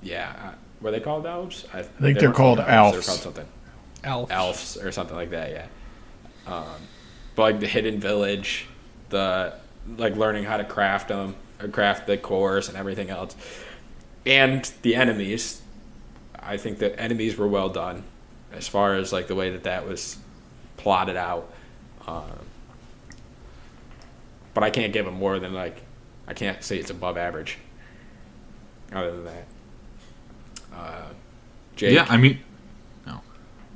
Yeah. Were they called elves? I think they're called They were elves. called something. Elves or something like that, yeah. But like the hidden village, the like learning how to craft them, or craft the cores and everything else, and the enemies. I think the enemies were well done, as far as like the way that was plotted out. But I can't give them more than like, I can't say it's above average. Other than that, Jake. Yeah, I mean,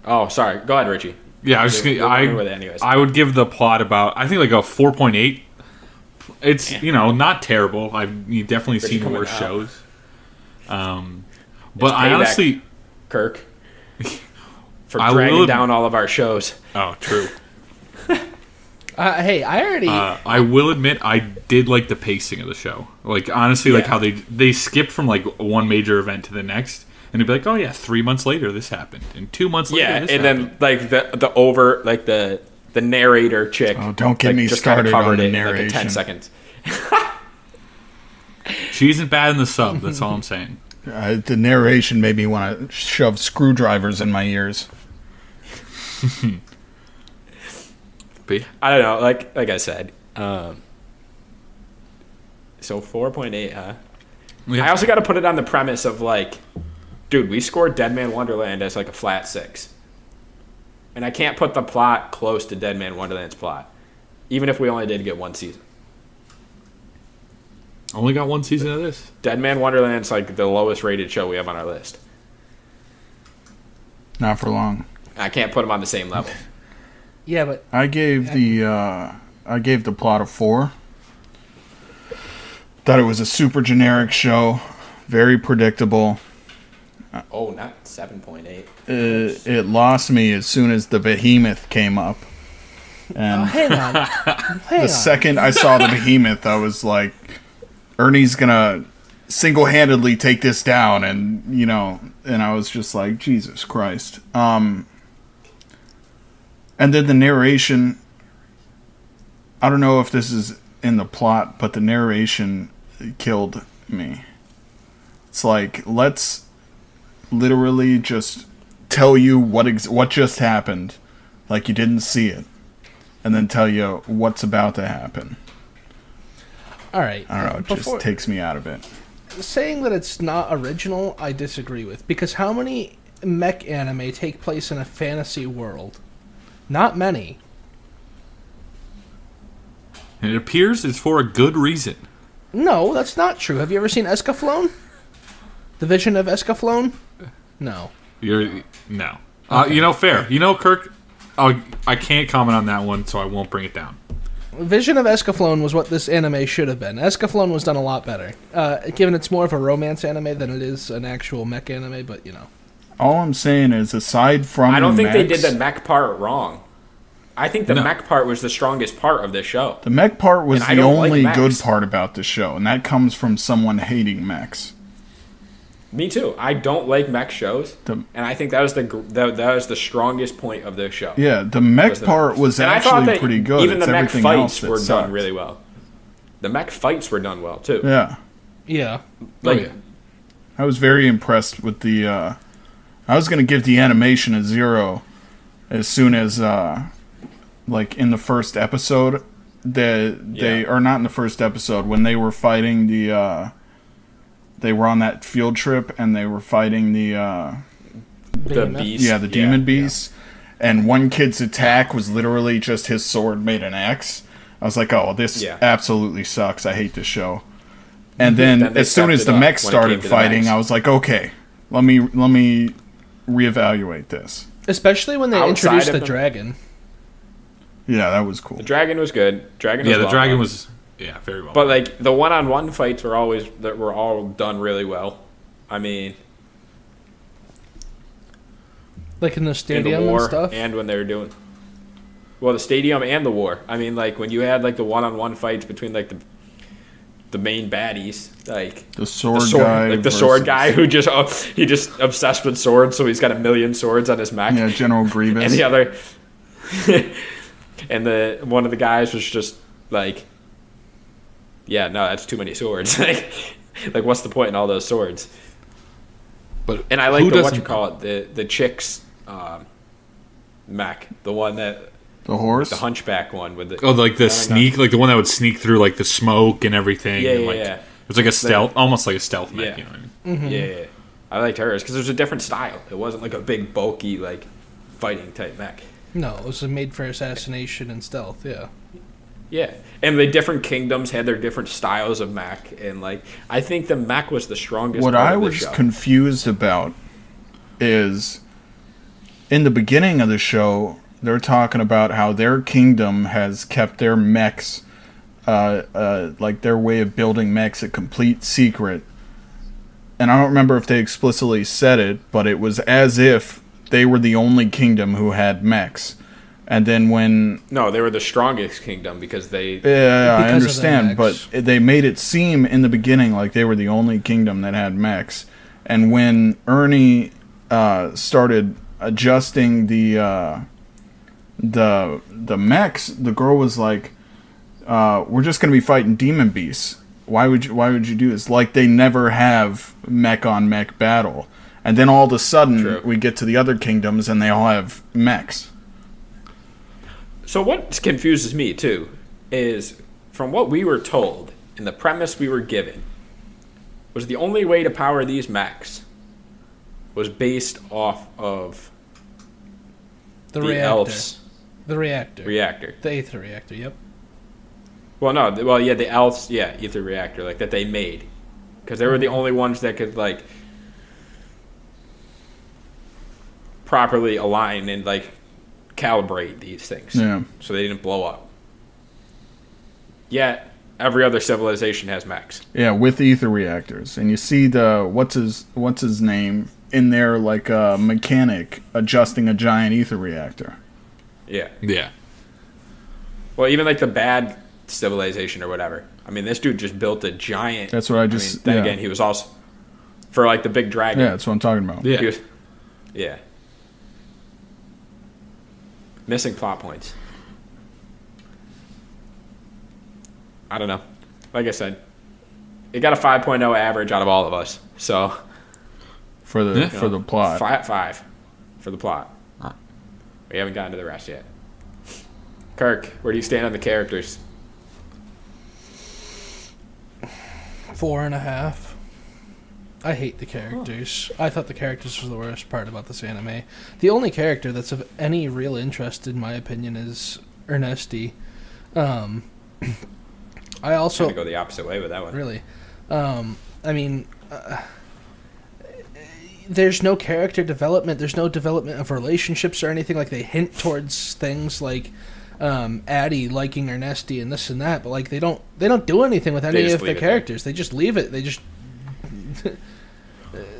Oh, sorry. Go ahead, Richie. yeah, I was just gonna, I would give the plot about, I think like a 4.8. It's not terrible. You've definitely Richie seen coming worse out. shows. But It's I payback, honestly, Kirk, for I dragging will- down all of our shows. oh, true. Hey, I already. I will admit I did like the pacing of the show. Like honestly, like how they skipped from like one major event to the next, and it'd be like, oh yeah, 3 months later this happened, and 2 months later Yeah, this and happened. then like the narrator chick. Oh, don't get like, me just kinda started on covered the it in, like, narration. in 10 seconds. She isn't bad in the sub. That's all I'm saying. The narration made me want to shove screwdrivers in my ears. But yeah. I don't know. Like I said. So 4.8, huh? Yeah. I also got to put it on the premise of like, dude, we scored Dead Man Wonderland as like a flat 6. And I can't put the plot close to Dead Man Wonderland's plot, even if we only did get one season. Only got one season of this. Dead Man Wonderland's like the lowest rated show we have on our list. Not for long. I can't put them on the same level. Yeah, but I gave the plot a 4. Thought it was a super generic show, very predictable. Oh, not 7.8. It lost me as soon as the behemoth came up. And hang on. Hang the on. second I saw the behemoth, I was like, Ernie's gonna single-handedly take this down, and and I was just like, Jesus Christ. And then the narration, I don't know if this is in the plot, but the narration killed me. It's like, let's literally just tell you what just happened, like you didn't see it, and then tell you what's about to happen. All right. I don't know, it just takes me out of it. Saying that it's not original, I disagree with, because how many mech anime take place in a fantasy world? Not many. And it appears it's for a good reason. No, that's not true. Have you ever seen Escaflowne? The Vision of Escaflowne? No. No. Okay. Fair. Kirk, I can't comment on that one, so I won't bring it down. Vision of Escaflowne was what this anime should have been. Escaflowne was done a lot better. Given it's more of a romance anime than it is an actual mech anime, but All I'm saying is, aside from I don't think they mechs, did the mech part wrong. I think the mech part was the strongest part of this show. the mech part was And I the don't like only mechs. good part about the show, and that comes from someone hating mechs. Me too. I don't like mech shows, and I think that was that was the strongest point of this show. Yeah, the mech part was And I thought actually that pretty good. even It's the mech everything else fights that were sucked. done really well. The mech fights were done well too. Yeah, yeah. Like, I was very impressed with the. I was gonna give the animation a 0 as soon as, like in the first episode, or not in the first episode when they were fighting the. They were on that field trip and they were fighting the beast. the demon beast, and one kid's attack was literally just his sword made an axe. I was like, oh, this absolutely sucks. I hate this show. And then as soon as the mech started fighting, I was like, okay, let me reevaluate this. Especially when they Outside introduced of the the- dragon. Yeah, that was cool. The dragon was good. The dragon was very well. But like the one-on-one fights were all done really well. I mean, Like in the in stadium the war and stuff. and when they were doing the stadium and the war. I mean, like when you had like the one-on-one fights between like the main baddies, like The sword guy, like the sword guy who he just obsessed with swords, so he's got 1 million swords on his mech. Yeah, General Grievous. And the other, and one of the guys was just like, yeah, no, that's too many swords. like what's the point in all those swords? And I like the chick's mech, the one that the horse, the hunchback one with the sneak, like the one that would sneak through like the smoke and everything. Yeah, and, yeah. It was like a stealth, almost like a stealth mech. Yeah. You know what I mean? Mm-hmm. Yeah. I liked hers because it was a different style. It wasn't like a big bulky like fighting type mech. No, it was made for assassination and stealth. Yeah. Yeah, and the different kingdoms had their different styles of mech, and like I think the mech was the strongest. What part I of the was show. confused about is in the beginning of the show, they're talking about how their kingdom has kept their mechs, like their way of building mechs, a complete secret. And I don't remember if they explicitly said it, but it was as if they were the only kingdom who had mechs. And then No, they were the strongest kingdom because they... Yeah, I Because of their understand, mechs. but they made it seem in the beginning like they were the only kingdom that had mechs. And when Ernie started adjusting the mechs, the girl was like, "We're just going to be fighting demon beasts. Why would you do this? Like they never have mech on mech battle." And then all of a sudden, we get to the other kingdoms and they all have mechs. So what confuses me, too, is from what we were told and the premise we were given, was the only way to power these mechs was based off of The the reactor. elves' The reactor. reactor. The Aether reactor. Yep. The elves, ether reactor, like, that they made. Because they were the only ones that could, like, properly align and, like, calibrate these things. Yeah. So they didn't blow up. Yet, every other civilization has mechs. Yeah, with ether reactors, and you see the what's his name in there, like a mechanic adjusting a giant ether reactor. Yeah. Yeah. Well, even, like, the bad civilization or whatever. I mean, this dude just built a giant... That's what I just... then again, he was also... For, like, the big dragon. Yeah, that's what I'm talking about. Yeah. He was, yeah. Missing plot points. I don't know. Like I said, it got a 5.0 average out of all of us. So For the plot. 5 for the plot. We haven't gotten to the rest yet. Kirk, where do you stand on the characters? 4.5. I hate the characters. I thought the characters were the worst part about this anime. The only character that's of any real interest, in my opinion, is Ernesti. I also I'm gonna go the opposite way with that one. Really, there's no character development. There's no development of relationships or anything. Like, they hint towards things like Addie liking Ernesti and this and that, but like they don't do anything with any of the characters. They just leave it. They just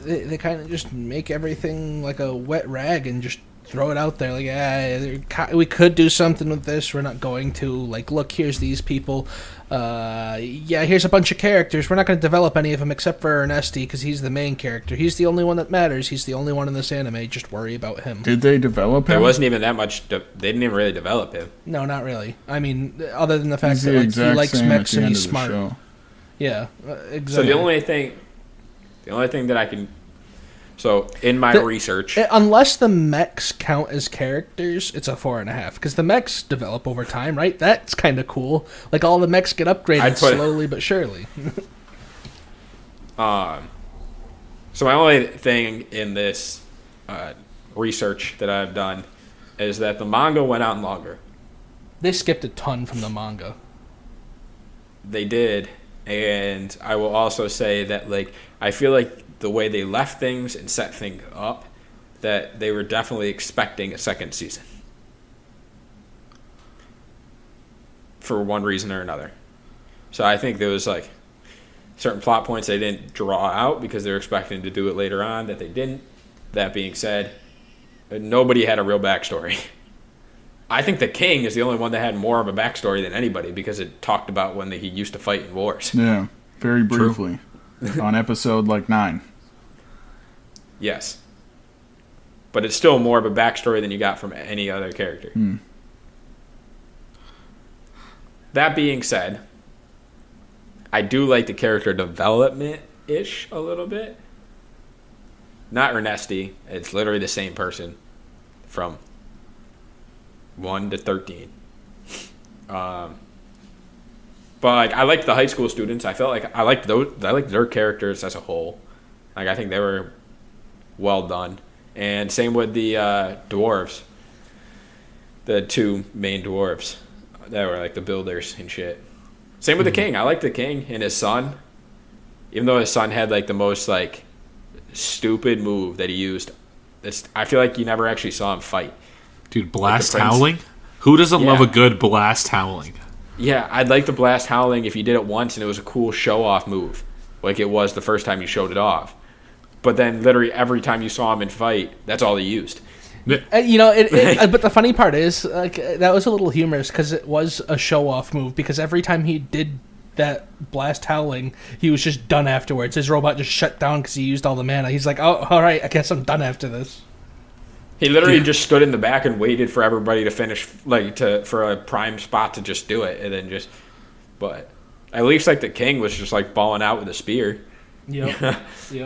they kind of just make everything like a wet rag and just throw it out there. Like, we could do something with this. We're not going to. Like, look, here's these people. Here's a bunch of characters. We're not going to develop any of them except for Ernesti because he's the main character. He's the only one that matters. He's the only one in this anime. Just worry about him. Did they develop him? There wasn't even that much. They didn't even really develop him. No, not really. I mean, other than the fact that like, he likes mechs and he's smart. Yeah, exactly. So the only thing that I can... So, in my research... Unless the mechs count as characters, it's a 4.5. Because the mechs develop over time, right? That's kind of cool. Like, all the mechs get upgraded slowly but surely. So my only thing in this research that I've done is that the manga went on longer. They skipped a ton from the manga. They did. And I will also say that, like, I feel like the way they left things and set things up, that they were definitely expecting a second season. For one reason or another. So I think there was, like, certain plot points they didn't draw out because they were expecting to do it later on that they didn't. That being said, nobody had a real backstory. I think the king is the only one that had more of a backstory than anybody because it talked about when he used to fight in wars. Yeah, very briefly. On episode, 9. Yes. But it's still more of a backstory than you got from any other character. That being said, I do like the character development-ish a little bit. Not Ernesti. It's literally the same person from 1 to 13. But I liked the high school students. I felt like I liked their characters as a whole. Like, I think they were well done. And same with the dwarves. The two main dwarves that were like the builders and shit. Same with the king. I liked the king and his son. Even though his son had like the most like stupid move that he used. I feel like you never actually saw him fight. Dude, blast howling? Who doesn't love a good blast howling? Yeah, I'd like the blast howling if you did it once and it was a cool show-off move, like it was the first time you showed it off. But then literally every time you saw him in fight, that's all he used. But the funny part is, like, that was a little humorous because it was a show-off move because every time he did that blast howling, he was just done afterwards. His robot just shut down because he used all the mana. He's like, oh, all right, I guess I'm done after this. He literally just stood in the back and waited for everybody to finish, for a prime spot to just do it, and then but at least like the king was just like balling out with a spear. Yep.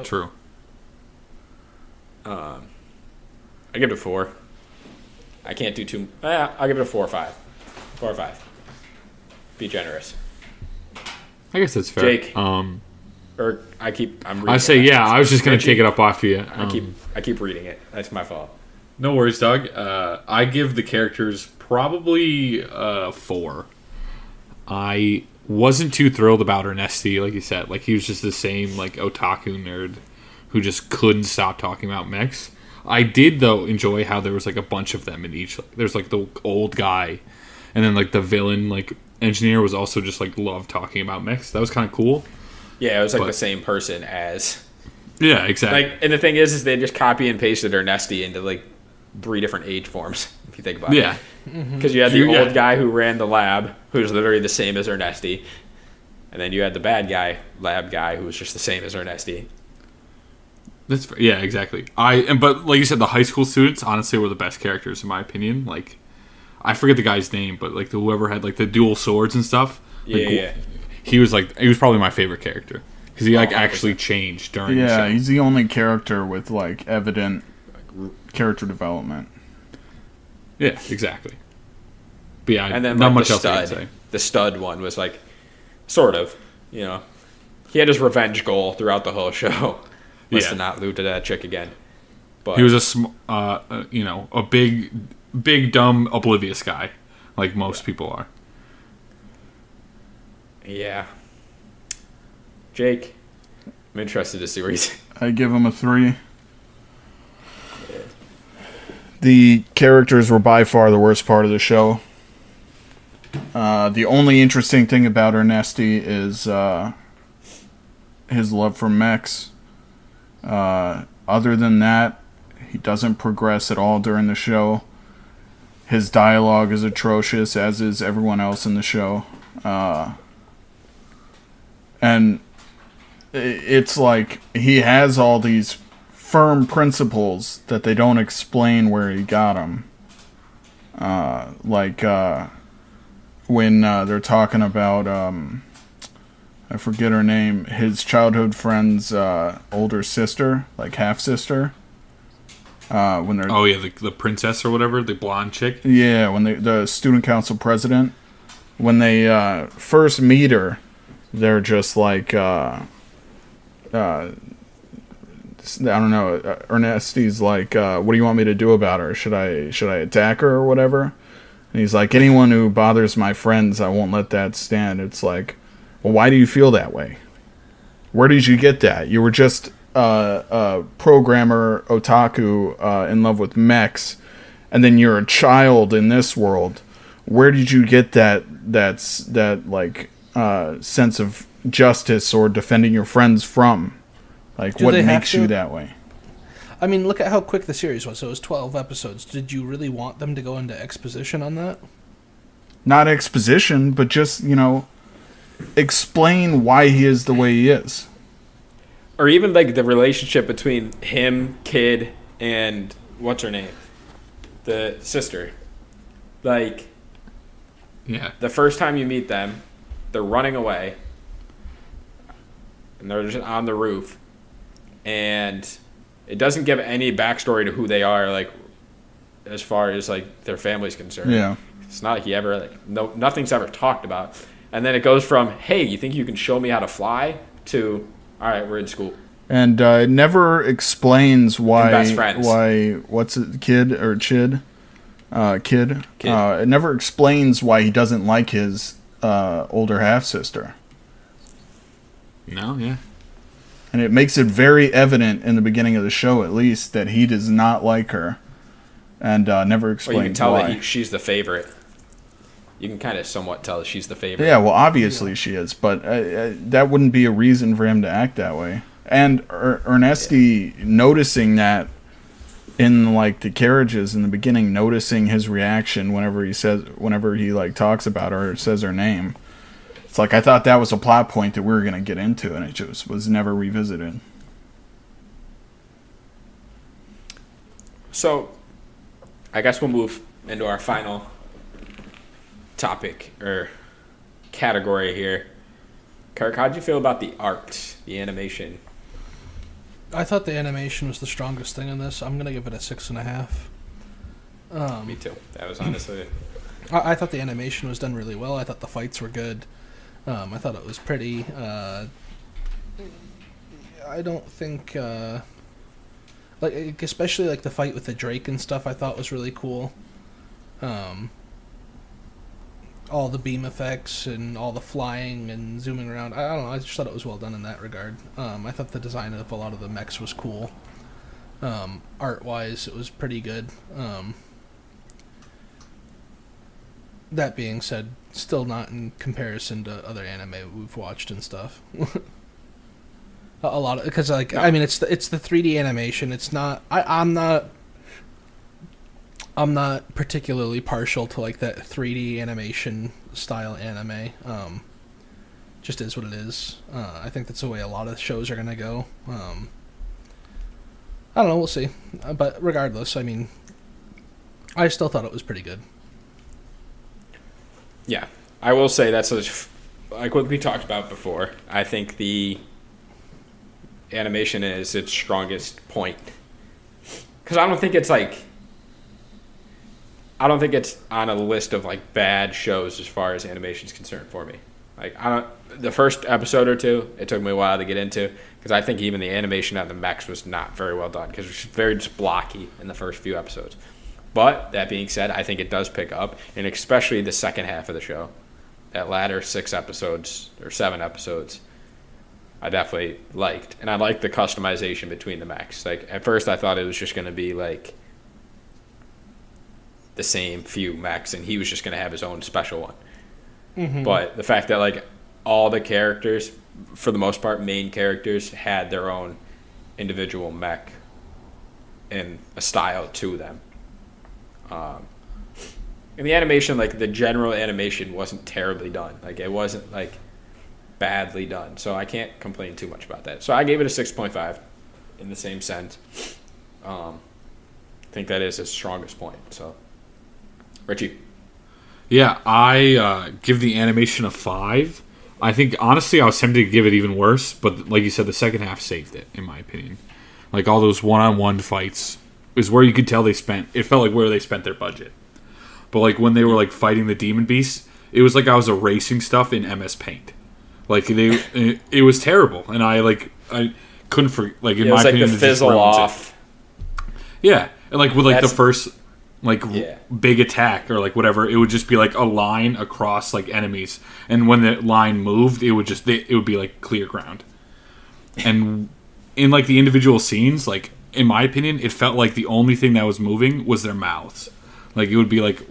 True. I give it a 4. I can't do too. I'll give it a 4 or 5. 4 or 5. Be generous. I guess that's fair. Jake. I'm reading I say it. I was just gonna take it up off you. I keep reading it. That's my fault. No worries, Doug. I give the characters probably 4. I wasn't too thrilled about Ernesti, like you said. Like, he was just the same like otaku nerd who just couldn't stop talking about mechs. I did, though, enjoy how there was like a bunch of them in each. There's like the old guy, and then like the villain, like engineer, was also just like loved talking about mechs. That was kind of cool. Yeah, it was like the same person as. Yeah, exactly. Like, and the thing is they just copy and pasted Ernesti into like 3 different age forms, if you think about it. Yeah. Because you had the old guy who ran the lab, who's literally the same as Ernesti. And then you had the bad guy, lab guy, who was just the same as Ernesti. Yeah, exactly. But like you said, the high school students honestly were the best characters in my opinion. Like, I forget the guy's name, but like whoever had like the dual swords and stuff. Yeah. He was probably my favorite character because he actually changed during the show. Yeah, he's the only character with like evident character development. Yeah, exactly. But yeah, and then not like, much else I can say. The stud one was like, sort of, he had his revenge goal throughout the whole show. was Yeah. to not lose to that chick again. But He was a big, dumb, oblivious guy, like most people are. yeah. Jake, I'm interested to see where he's. I give him a 3. The characters were by far the worst part of the show. The only interesting thing about Ernesty is his love for mechs. Other than that, he doesn't progress at all during the show. His dialogue is atrocious, as is everyone else in the show. And it's like he has all these firm principles that they don't explain where he got them. When they're talking about, I forget her name, his childhood friend's older sister, like half-sister. When they're The princess or whatever, the blonde chick. Yeah, when the student council president, when they first meet her, they're just like, I don't know. Ernesti's like, what do you want me to do about her? Should I attack her or whatever? And he's like, anyone who bothers my friends, I won't let that stand. It's like, well, why do you feel that way? Where did you get that? You were just a programmer otaku in love with mechs, and then you're a child in this world. Where did you get that sense of justice or defending your friends from? Like, what makes you that way? I mean, look at how quick the series was. So it was 12 episodes. Did you really want them to go into exposition on that? Not exposition, but just, explain why he is the way he is. Or even like the relationship between him, Kid, and what's her name? The sister. Like, Yeah. the first time you meet them, they're running away. And they're just on the roof. And it doesn't give any backstory to who they are, like, as far as, like, their family's concerned. Yeah. It's not like he ever, like, nothing's ever talked about. And then it goes from, hey, you think you can show me how to fly, to, all right, we're in school. And it never explains why. And best friends. Why? What's it? Kid or Chid? Kid. Kid. It never explains why he doesn't like his older half sister. No, yeah. And it makes it very evident in the beginning of the show, at least, that he does not like her, and never explains Well, you can tell why. that she's the favorite. You can kind of somewhat tell that she's the favorite. Yeah, well, obviously she is, but that wouldn't be a reason for him to act that way. And Ernesti noticing that in like the carriages in the beginning, noticing his reaction whenever he like talks about her or says her name. It's like I thought that was a plot point that we were gonna get into, and it just was never revisited. So, I guess we'll move into our final topic or category here. Kirk, how'd you feel about the art, the animation? I thought the animation was the strongest thing in this. I'm gonna give it a 6.5. Me too. That was honestly. I thought the animation was done really well. I thought the fights were good. I thought it was pretty. I don't think like especially like the fight with the Drake and stuff. I thought was really cool. All the beam effects and all the flying and zooming around. I don't know. I just thought it was well done in that regard. I thought the design of a lot of the mechs was cool. Art-wise, it was pretty good. That being said, still not in comparison to other anime we've watched and stuff. A lot of because like I mean it's the 3D animation. It's not. I'm not particularly partial to like that 3D animation style anime. Just is what it is. I think that's the way a lot of shows are gonna go. I don't know. We'll see. But regardless, I mean, I still thought it was pretty good. Yeah, I will say that's like what we talked about before. I think the animation is its strongest point because I don't think it's on a list of like bad shows as far as animation is concerned for me. Like the first episode or two, it took me a while to get into because I think even the animation on the mechs was not very well done because it was very just blocky in the first few episodes. But that being said, I think it does pick up, and especially the second half of the show, that latter 6 episodes or 7 episodes, I definitely liked, and I liked the customization between the mechs. Like at first, I thought it was just going to be like the same few mechs, and he was just going to have his own special one. Mm-hmm. But the fact that like all the characters, for the most part, main characters, had their own individual mech and a style to them. And the animation, like the general animation, wasn't terribly done. Like it wasn't like badly done, so I can't complain too much about that. So I gave it a 6.5 in the same sense. I think that is his strongest point. So, Richie. Yeah, I give the animation a 5. I think, honestly, I was tempted to give it even worse, but like you said, the second half saved it, in my opinion. Like, all those one-on-one fights is where you could tell it felt like where they spent their budget. But, like, when they were, like, fighting the demon beasts, it was like I was erasing stuff in MS Paint. Like, it was terrible, and I couldn't, like, in my opinion, it was like the fizzle off. Yeah, and, like, with, like, the first... big attack or like whatever, it would just be like a line across like enemies, and when the line moved, it would be like clear ground. And in like the individual scenes, like in my opinion, it felt like the only thing that was moving was their mouths. Like it would be like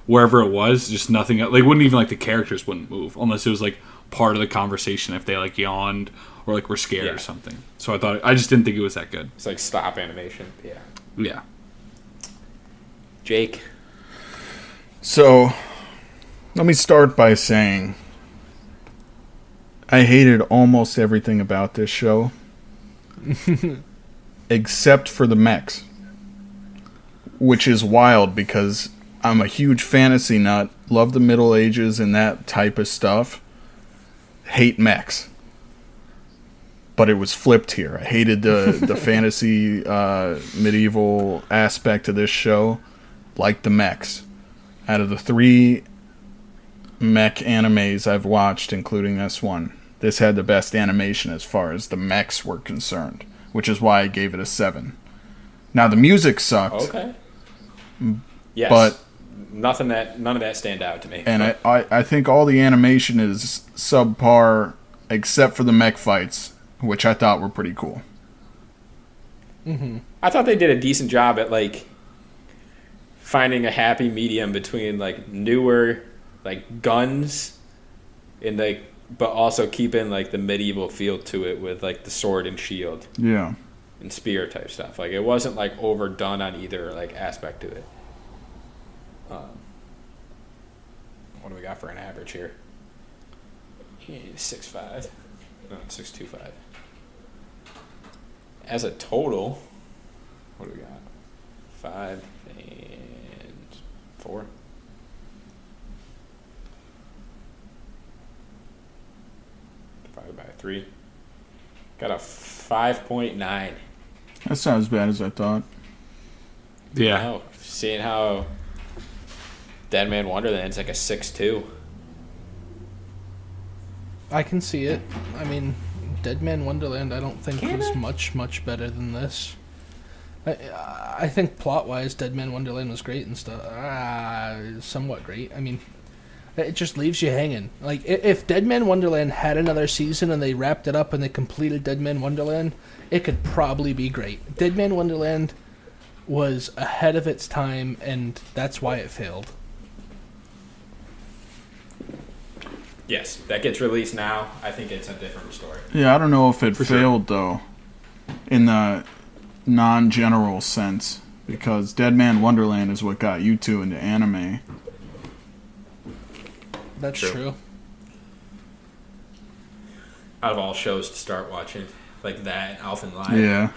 wherever it was, just nothing. Like wouldn't even like the characters wouldn't move unless it was like part of the conversation if they like yawned or like were scared or something. So I just didn't think it was that good. It's like stop animation. Yeah. Jake. So, let me start by saying I hated almost everything about this show except for the mechs, which is wild because I'm a huge fantasy nut, love the Middle Ages and that type of stuff, hate mechs. But it was flipped here. I hated the fantasy medieval aspect of this show. Like the mechs. Out of the 3 mech animes I've watched, including this one, this had the best animation as far as the mechs were concerned, which is why I gave it a 7. Now the music sucked. Okay. Yes. But none of that stand out to me. And I think all the animation is subpar except for the mech fights, which I thought were pretty cool. Mm-hmm. I thought they did a decent job at like finding a happy medium between like newer like guns and like but also keeping like the medieval feel to it with like the sword and shield and spear type stuff. Like it wasn't like overdone on either like aspect to it. What do we got for an average here? 6.5. No, 6.25. As a total, what do we got? 5 and 4. Divided by 3. Got a 5.9. That's not as bad as I thought. Yeah. Oh, seeing how Dead Man Wonderland's like a 6.2. I can see it. I mean, Dead Man Wonderland I don't think was much better than this. I think plot-wise, Dead Man Wonderland was great and stuff. Somewhat great. I mean, it just leaves you hanging. Like, if Dead Man Wonderland had another season and they wrapped it up and they completed Dead Man Wonderland, it could probably be great. Dead Man Wonderland was ahead of its time, and that's why it failed. Yes, that gets released now. I think it's a different story. Yeah, I don't know if it failed, though, in the non-general sense, because Dead Man Wonderland is what got you two into anime. That's true. Out of all shows to start watching, like that, Alpha and Live. Yeah.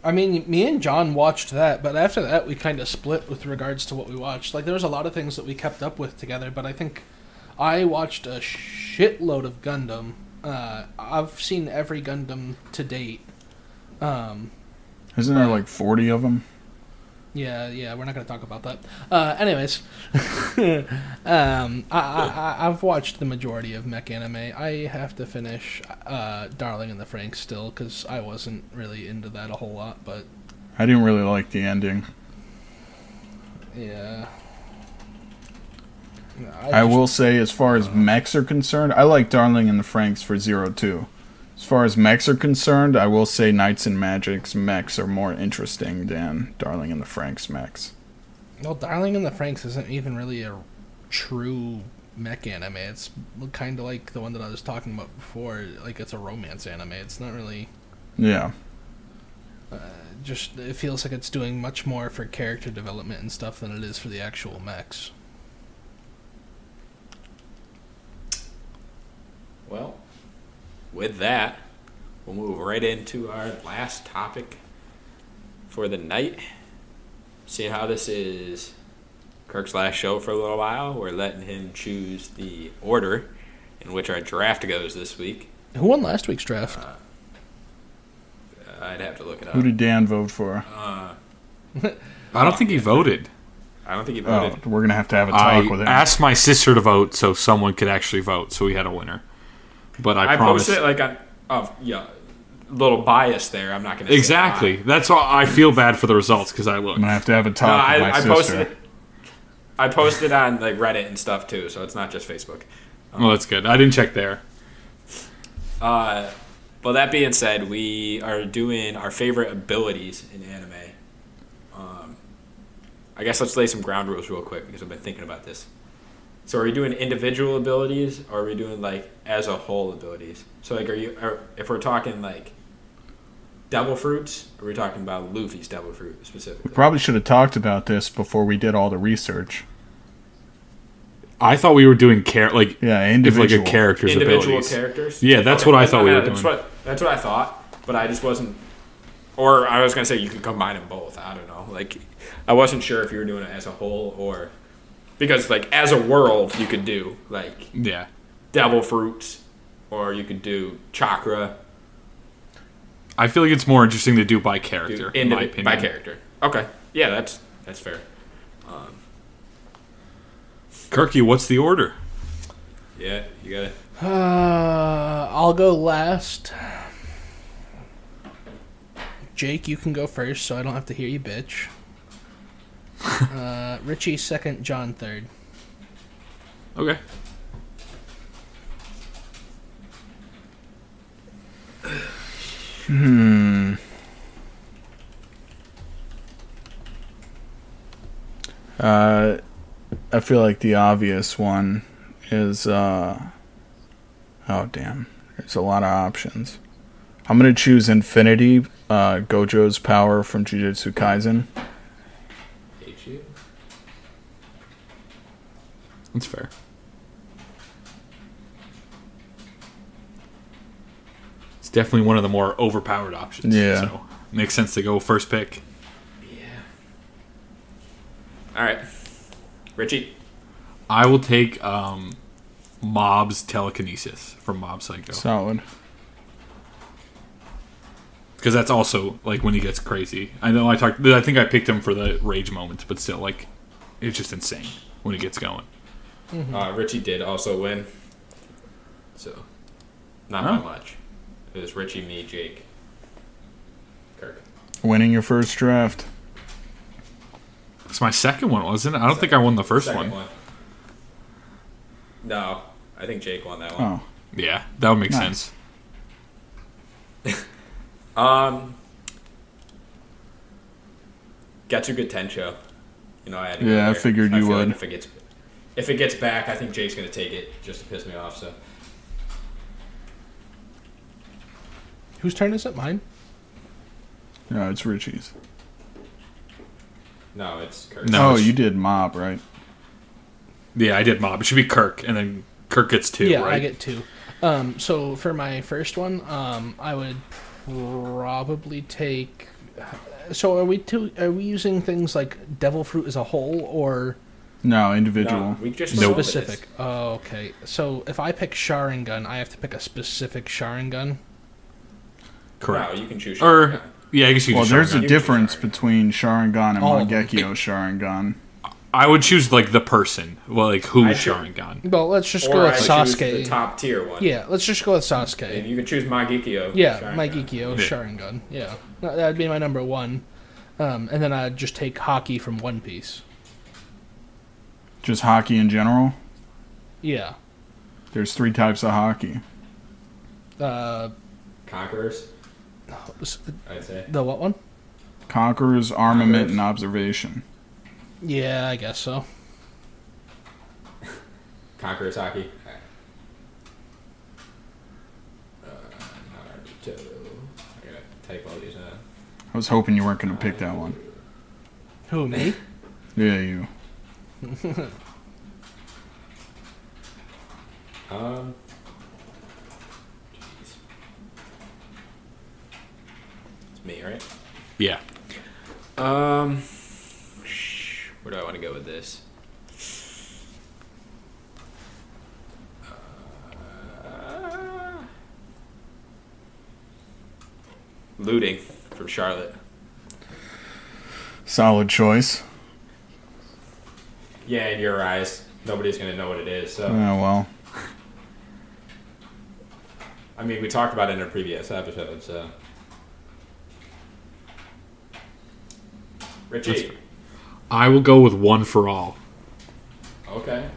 I mean, me and John watched that, but after that we kind of split with regards to what we watched. Like, there was a lot of things that we kept up with together, but I think I watched a shitload of Gundam. I've seen every Gundam to date. Isn't there like 40 of them? Yeah, we're not going to talk about that. Anyways, I've watched the majority of mech anime. I have to finish Darling in the Franxx still, because I wasn't really into that a whole lot, but... I didn't really like the ending. Yeah. I will say, as far as mechs are concerned, I like Darling in the Franxx for 0-2. As far as mechs are concerned, I will say Knights and Magic's mechs are more interesting than Darling in the Franxx mechs. Well, Darling in the Franxx isn't even really a true mech anime. It's kind of like the one that I was talking about before. Like, it's a romance anime. It's not really... Yeah. Just, it feels like it's doing much more for character development and stuff than it is for the actual mechs. Well, with that, we'll move right into our last topic for the night. Seeing how this is Kirk's last show for a little while, we're letting him choose the order in which our draft goes this week. Who won last week's draft? I'd have to look it up. Who did Dan vote for? I don't think he voted. I don't think he voted. Oh, we're going to have a talk with him. I asked my sister to vote so someone could actually vote, so we had a winner. But I promised... posted it like on... yeah, little bias there. I'm not going to Exactly. That's why I feel bad for the results, because I looked. I'm going to have a talk with my sister. I posted on like Reddit and stuff too, so it's not just Facebook. Well, that's good. I didn't check there. Well, that being said, we are doing our favorite abilities in anime. I guess let's lay some ground rules real quick because I've been thinking about this. So are we doing individual abilities or are we doing like as a whole abilities? So like if we're talking like devil fruits, are we talking about Luffy's devil fruit specifically? We probably should have talked about this before we did all the research. I thought we were doing individual. If like a character's individual abilities. Characters? Yeah, that's what I thought we were doing. That's what I thought, but I just wasn't... Or I was going to say you could combine them both. I don't know. Like, I wasn't sure if you were doing it as a whole or... Because, like, as a world, you could do, like... Yeah. Devil fruits, or you could do chakra. I feel like it's more interesting to do by character, in my opinion. By character. Okay. Yeah, that's fair. Kirky, what's the order? Yeah, you got it. I'll go last. Jake, you can go first, so I don't have to hear you bitch. Richie second, John third. Okay. I feel like the obvious one is oh damn, there's a lot of options. I'm gonna choose Infinity, Gojo's power from Jujutsu Kaisen. Hate you. That's fair. It's definitely one of the more overpowered options. Yeah. So makes sense to go first pick. Yeah. All right. Richie? I will take Mob's telekinesis from Mob Psycho. Solid. Because that's also, like, when he gets crazy. I know I think I picked him for the rage moments, but still, like, it's just insane when he gets going. Mm-hmm. Richie did also win. So, not by much. It was Richie, me, Jake, Kirk. Winning your first draft. It's my second one, wasn't it? I don't think I won the first one. No, I think Jake won that one. Oh. Yeah, that would make sense. Getsuga Tensho. You know, I had to Yeah, I figured you would. Like if it gets back, I think Jake's gonna take it just to piss me off. So. Whose turn is it? Mine? No, it's Richie's. No, it's Kirk. No, you did Mob, right? Yeah, I did Mob. It should be Kirk, and then Kirk gets 2, yeah, right? I get 2. So for my first one, I would probably take... So are we using things like Devil Fruit as a whole, or... No, individual. No, we just specific. Oh, okay. So if I pick Sharingan, I have to pick a specific Sharingan? Correct. No, you can choose Or, Sharingan. Yeah, I guess you Well, could there's a Sharingan. difference between Sharingan and All of them. Mangekyo Sharingan. I would choose like the person. Well, like who's I should- Sharingan. Well, let's just Or go I with choose the Sasuke. top tier one. Yeah, let's just go with And Sasuke. you can choose Magikyo. Yeah, Sharingan. Maigikyo Yeah. Sharingan. Yeah, that'd be my number one. And then I'd just take Haki from One Piece. Just hockey in general. Yeah. There's 3 types of hockey. Conquerors, s- I'd say. the what one? Conquerors, armament, and observation. Yeah, I guess so. Conquerors hockey. Naruto. I gotta type all these out. I was hoping you weren't going to pick that one. Who, me? Yeah, you. Jeez. It's me, right? Yeah. Where do I want to go with this? Looting from Charlotte. Solid choice. Yeah, in your eyes, nobody's gonna know what it is. So, Yeah, well. I mean, we talked about it in a previous episode. So, Richie. I will go with One for All Okay.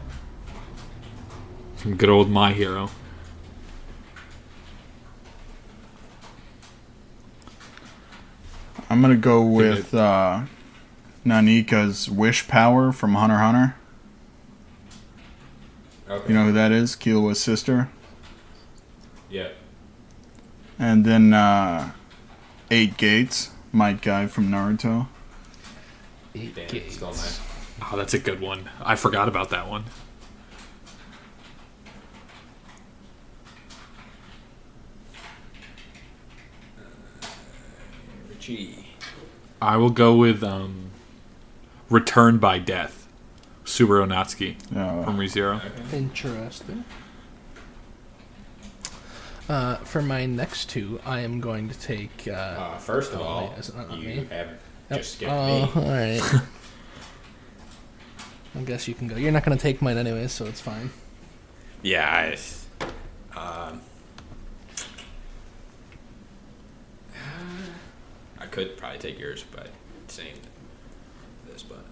from good old My Hero. I'm going to go with Nanika's wish power from Hunter x Hunter. Okay. You know who that is? Killua sister. Yeah. And then 8 Gates, Might Guy from Naruto. Eight Damn, Gates. still nice. Oh, that's a good one. I forgot about that one. Richie. I will go with Return by Death. Subaru Natsuki from ReZero. Interesting. For my next two, I am going to take. First of all, wait, is it not you me? have Yep. just skipped Oh, me. all right. I guess you can go. You're not going to take mine anyways, so it's fine. Yeah, I could probably take yours by saying this, but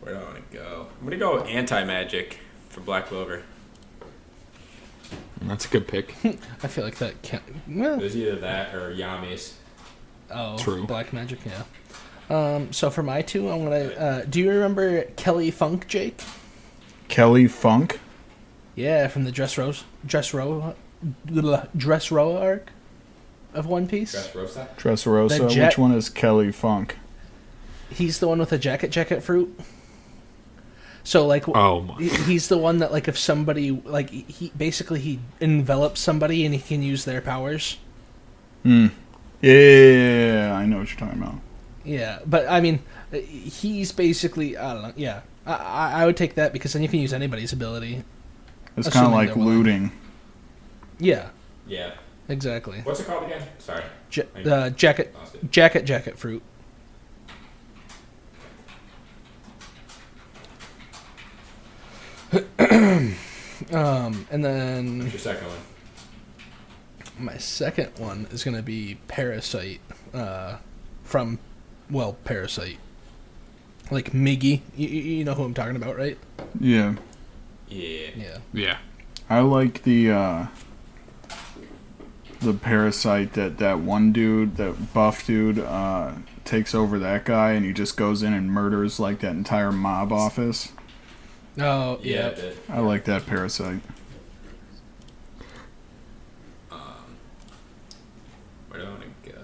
where do I want to go? I'm gonna go anti-magic for Black Clover. That's a good pick. I feel like that can't. Well, It was either that or Yami's. oh, True. Black Magic, yeah. So for my two, I'm gonna. Do you remember Kelly Funk, Jake? Kelly Funk. Yeah, from the Dressrosa arc of One Piece. Dressrosa? Dressrosa. The jet- Which one is Kelly Funk? He's the one with the jacket fruit. So like, Oh my. he's the one that like if somebody like he basically he envelops somebody and he can use their powers. Yeah, I know what you're talking about. Yeah, but I mean, he's basically I don't know. Yeah, I would take that because then you can use anybody's ability. It's kind of Assuming like they're willing. looting. Yeah, Yeah. exactly. What's it called again? Sorry. Jacket Lost it. jacket fruit. And then What's your second one? my second one is going to be Parasite from, well, Parasite. Like Miggy. You know who I'm talking about, right? Yeah. Yeah. Yeah. Yeah. I like the parasite that one dude, that buff dude, takes over that guy and he just goes in and murders like that entire mob office. Oh, Yeah. yeah. it did. I like that parasite. Where do I want to go?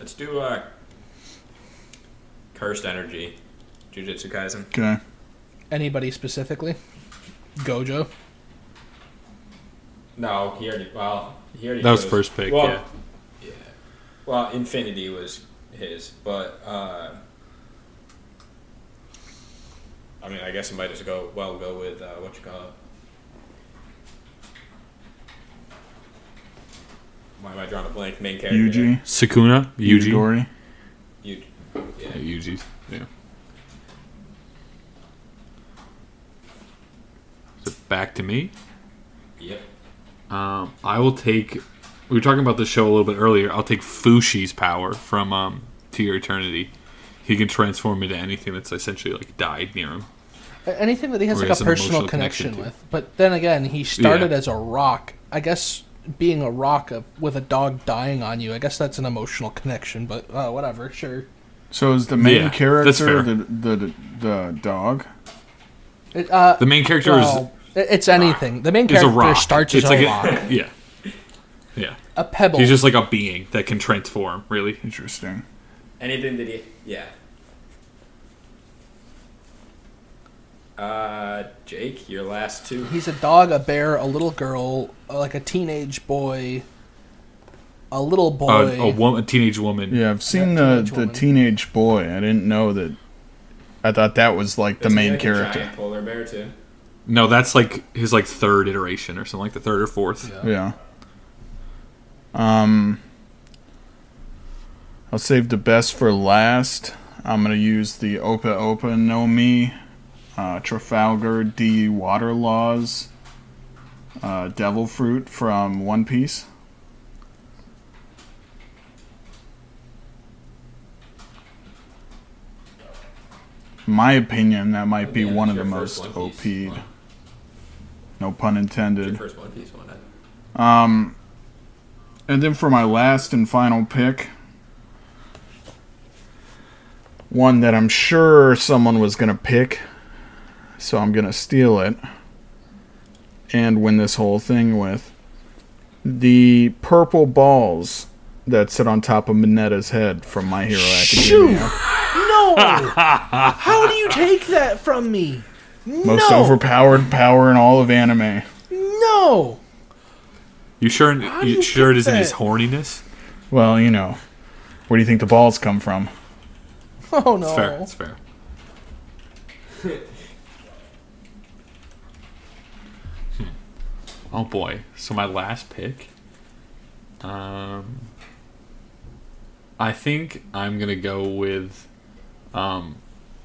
Let's do Cursed Energy. Jujutsu Kaisen. Okay. Anybody specifically? Gojo? No, he already. Well, he already. That was chose- first pick, well, yeah. Yeah. Well, Infinity was his, but I mean, I guess I might just go with what you call it. Why am I drawing a blank? Main character. Yuji. Sukuna? Yuji? Yudori. Yuji. Yeah, Yuji. Yeah. Is it back to me? Yep. I will take... We were talking about the show a little bit earlier. I'll take Fushi's power from To Your Eternity. He can transform into anything that's essentially like died near him. Anything that he has Or like he a has an personal emotional connection connection with. But then again, he started Yeah. as a rock. I guess being a rock with a dog dying on you, I guess that's an emotional connection. But whatever, sure. So is the main Yeah, that's character fair. the dog? The main character It's anything. The main is a character rock. starts It's as like a rock. Yeah. Yeah. A pebble. He's just like a being that can transform, really. Interesting. Anything that he... Yeah. Jake, your last two. He's a dog, a bear, a little girl, like a teenage boy, a little boy. A teenage woman. Yeah, I've seen teenage the woman. teenage boy. I didn't know that. I thought that was like the Isn't he main like a character. giant polar bear too. No, that's like his like third iteration or something, like the third or fourth. Yeah. Yeah. I'll save the best for last. I'm gonna use the Opa Opa no Mi, Trafalgar D Water Laws, Devil Fruit from One Piece. In my opinion, that might be Yeah, one of it's the your most first One Piece OP'd. one. No pun Your intended. first One Piece one. And then for my last and final pick, one that I'm sure someone was going to pick, so I'm going to steal it and win this whole thing with the purple balls that sit on top of Minetta's head from My Hero Academia. No! How do you take that from me? Most No! overpowered power in all of anime. No! You sure? How do You you sure it pick isn't his that? horniness? Well, you know, where do you think the balls come from? Oh no! It's fair. It's fair. Oh boy! So my last pick. I think I'm gonna go with Shinra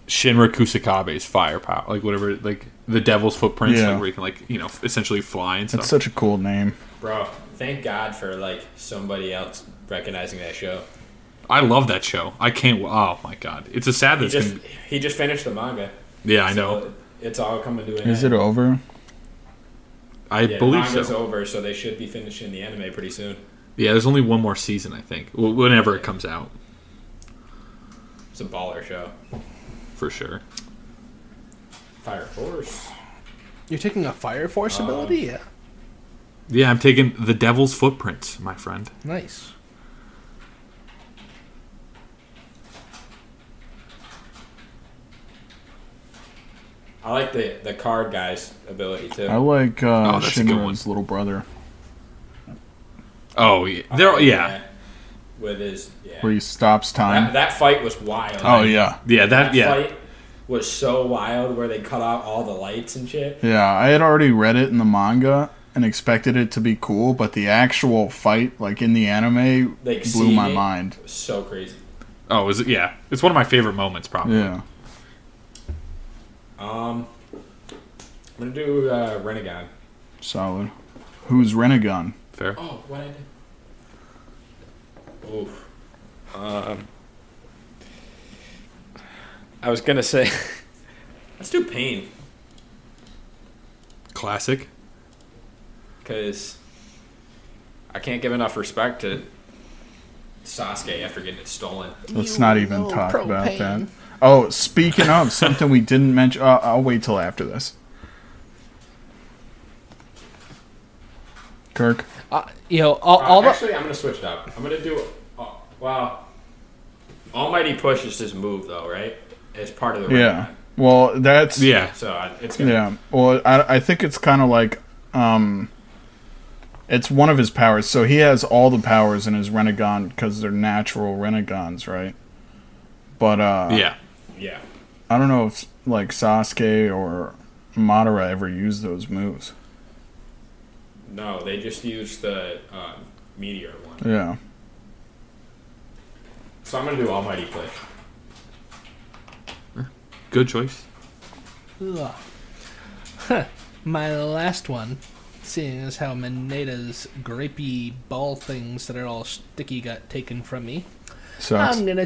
Kusakabe's firepower, like whatever, like the Devil's Footprints, Yeah. like where you can, like, you know, essentially fly and stuff. That's such a cool name. Bro, thank God for like somebody else recognizing that show. I love that show. I can't. Oh my god! It's a sad that's gonna. He just finished the manga. Yeah, I So know. it's all coming to an Is end. it over? I Yeah, the believe manga's so. over, so they should be finishing the anime pretty soon. Yeah, there's only one more season, I think. Whenever it comes out, It's a baller show. for sure. Fire Force. You're taking a Fire Force ability? Yeah. Yeah, I'm taking the Devil's Footprints, my friend. Nice. I like the card guy's ability too. I like that's a good one. Shinra's little brother, Oh, yeah. Yeah. With his where he stops time. that fight was wild. Oh yeah, That fight was so wild where they cut out all the lights and shit. yeah. I had already read it in the manga and expected it to be cool, but the actual fight, like in the anime, Like, blew seeing my it mind. was so crazy. Oh, is it? Yeah. It's one of my favorite moments, probably. Yeah. I'm gonna do Renegon. Solid. Who's Renegon? Fair. Oh, what I did? Oof. I was gonna say, let's do Pain, Classic. because I can't give enough respect to Sasuke after getting it stolen. Let's not even talk about that. Oh, speaking of something we didn't mention, I'll wait till after this. Kirk. Actually, I'm gonna switch it up. I'm gonna do. Well, Almighty Push is his move, though, right? It's part of the Yeah. Well, that's Yeah. So it's gonna. Yeah. Well, I think it's kind of like it's one of his powers. So he has all the powers in his Renegon because they're natural Renegons, right? But Yeah. Yeah. I don't know if like Sasuke or Madara ever use those moves. No, they just used the meteor one. Yeah. So I'm gonna do Almighty Push. Good choice. Ugh. Huh. My last one, seeing as how Maneda's grapey ball things that are all sticky got taken from me, Sucks. I'm gonna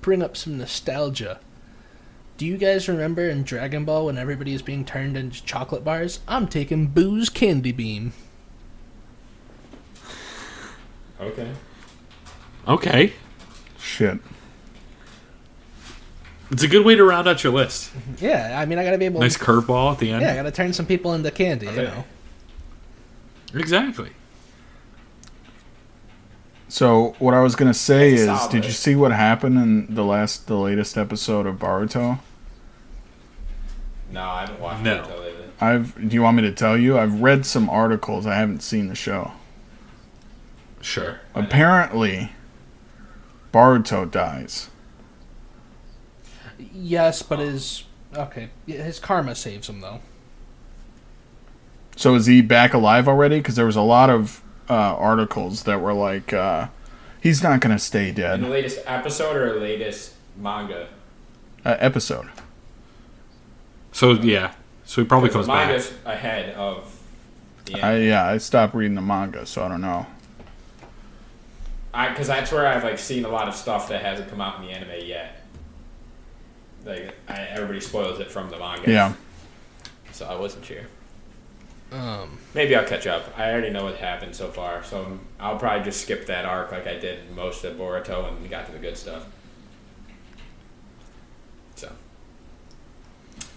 bring up some nostalgia. Do you guys remember in Dragon Ball when everybody is being turned into chocolate bars? I'm taking Boo's Candy Beam. Okay. Shit. It's a good way to round out your list. Yeah, I mean, I gotta be able. Nice curveball at the end. Yeah, I gotta turn some people into candy. You know. Exactly. So what I was gonna say is, Solid. did you see what happened in the latest episode of Boruto? No, I haven't watched No. it until lately. Do you want me to tell you? I've read some articles. I haven't seen the show. Sure. Apparently, Boruto dies. Yes, but his karma saves him though. So is he back alive already? Because there was a lot of articles that were like, he's not gonna stay In the dead. latest episode or latest manga? Episode. So yeah. So he probably comes The back. manga's ahead of the end. I stopped reading the manga, so I don't know. Because that's where I've like seen a lot of stuff that hasn't come out in the anime yet. Like everybody spoils it from the manga. Yeah. So I wasn't sure. Maybe I'll catch up. I already know what happened so far, so I'll probably just skip that arc like I did most of Boruto and got to the good stuff. So,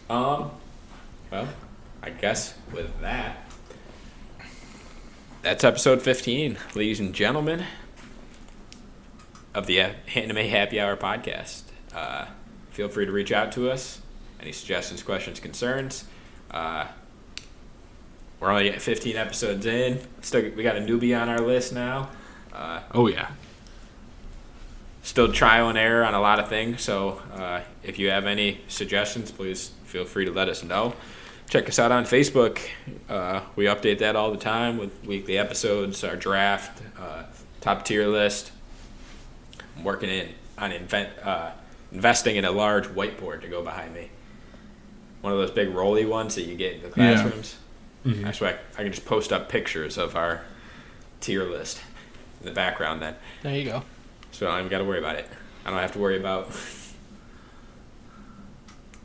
well, I guess with that, that's episode 15, ladies and gentlemen, of the Anime Happy Hour podcast. Feel free to reach out to us. Any suggestions, questions, concerns. We're only 15 episodes in. We got a newbie on our list now. Oh yeah. Still trial and error on a lot of things. So if you have any suggestions, please feel free to let us know. Check us out on Facebook. We update that all the time with weekly episodes, our draft, top tier list. I'm working on investing in a large whiteboard to go behind me. One of those big rolly ones that you get in the classrooms. Yeah. Mm-hmm. That's why I can just post up pictures of our tier list in the background then. There you go. So I don't even got to worry about it. I don't have to worry about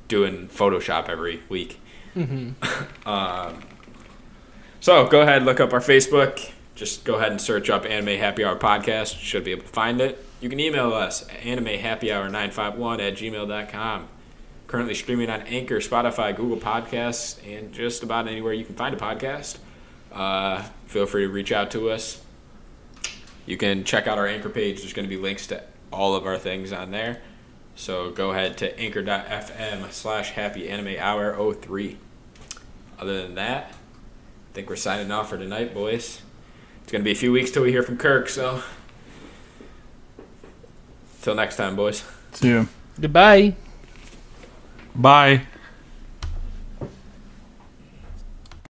doing Photoshop every week. Mm-hmm. So go ahead, look up our Facebook. Just go ahead and search up Anime Happy Hour Podcast. You should be able to find it. You can email us at animehappyhour951@gmail.com. Currently streaming on Anchor, Spotify, Google Podcasts, and just about anywhere you can find a podcast. Feel free to reach out to us. You can check out our Anchor page. There's going to be links to all of our things on there. So go ahead to anchor.fm/happyanimehour03. Other than that, I think we're signing off for tonight, boys. It's going to be a few weeks till we hear from Kirk, so till next time, boys. See you. Goodbye. Bye.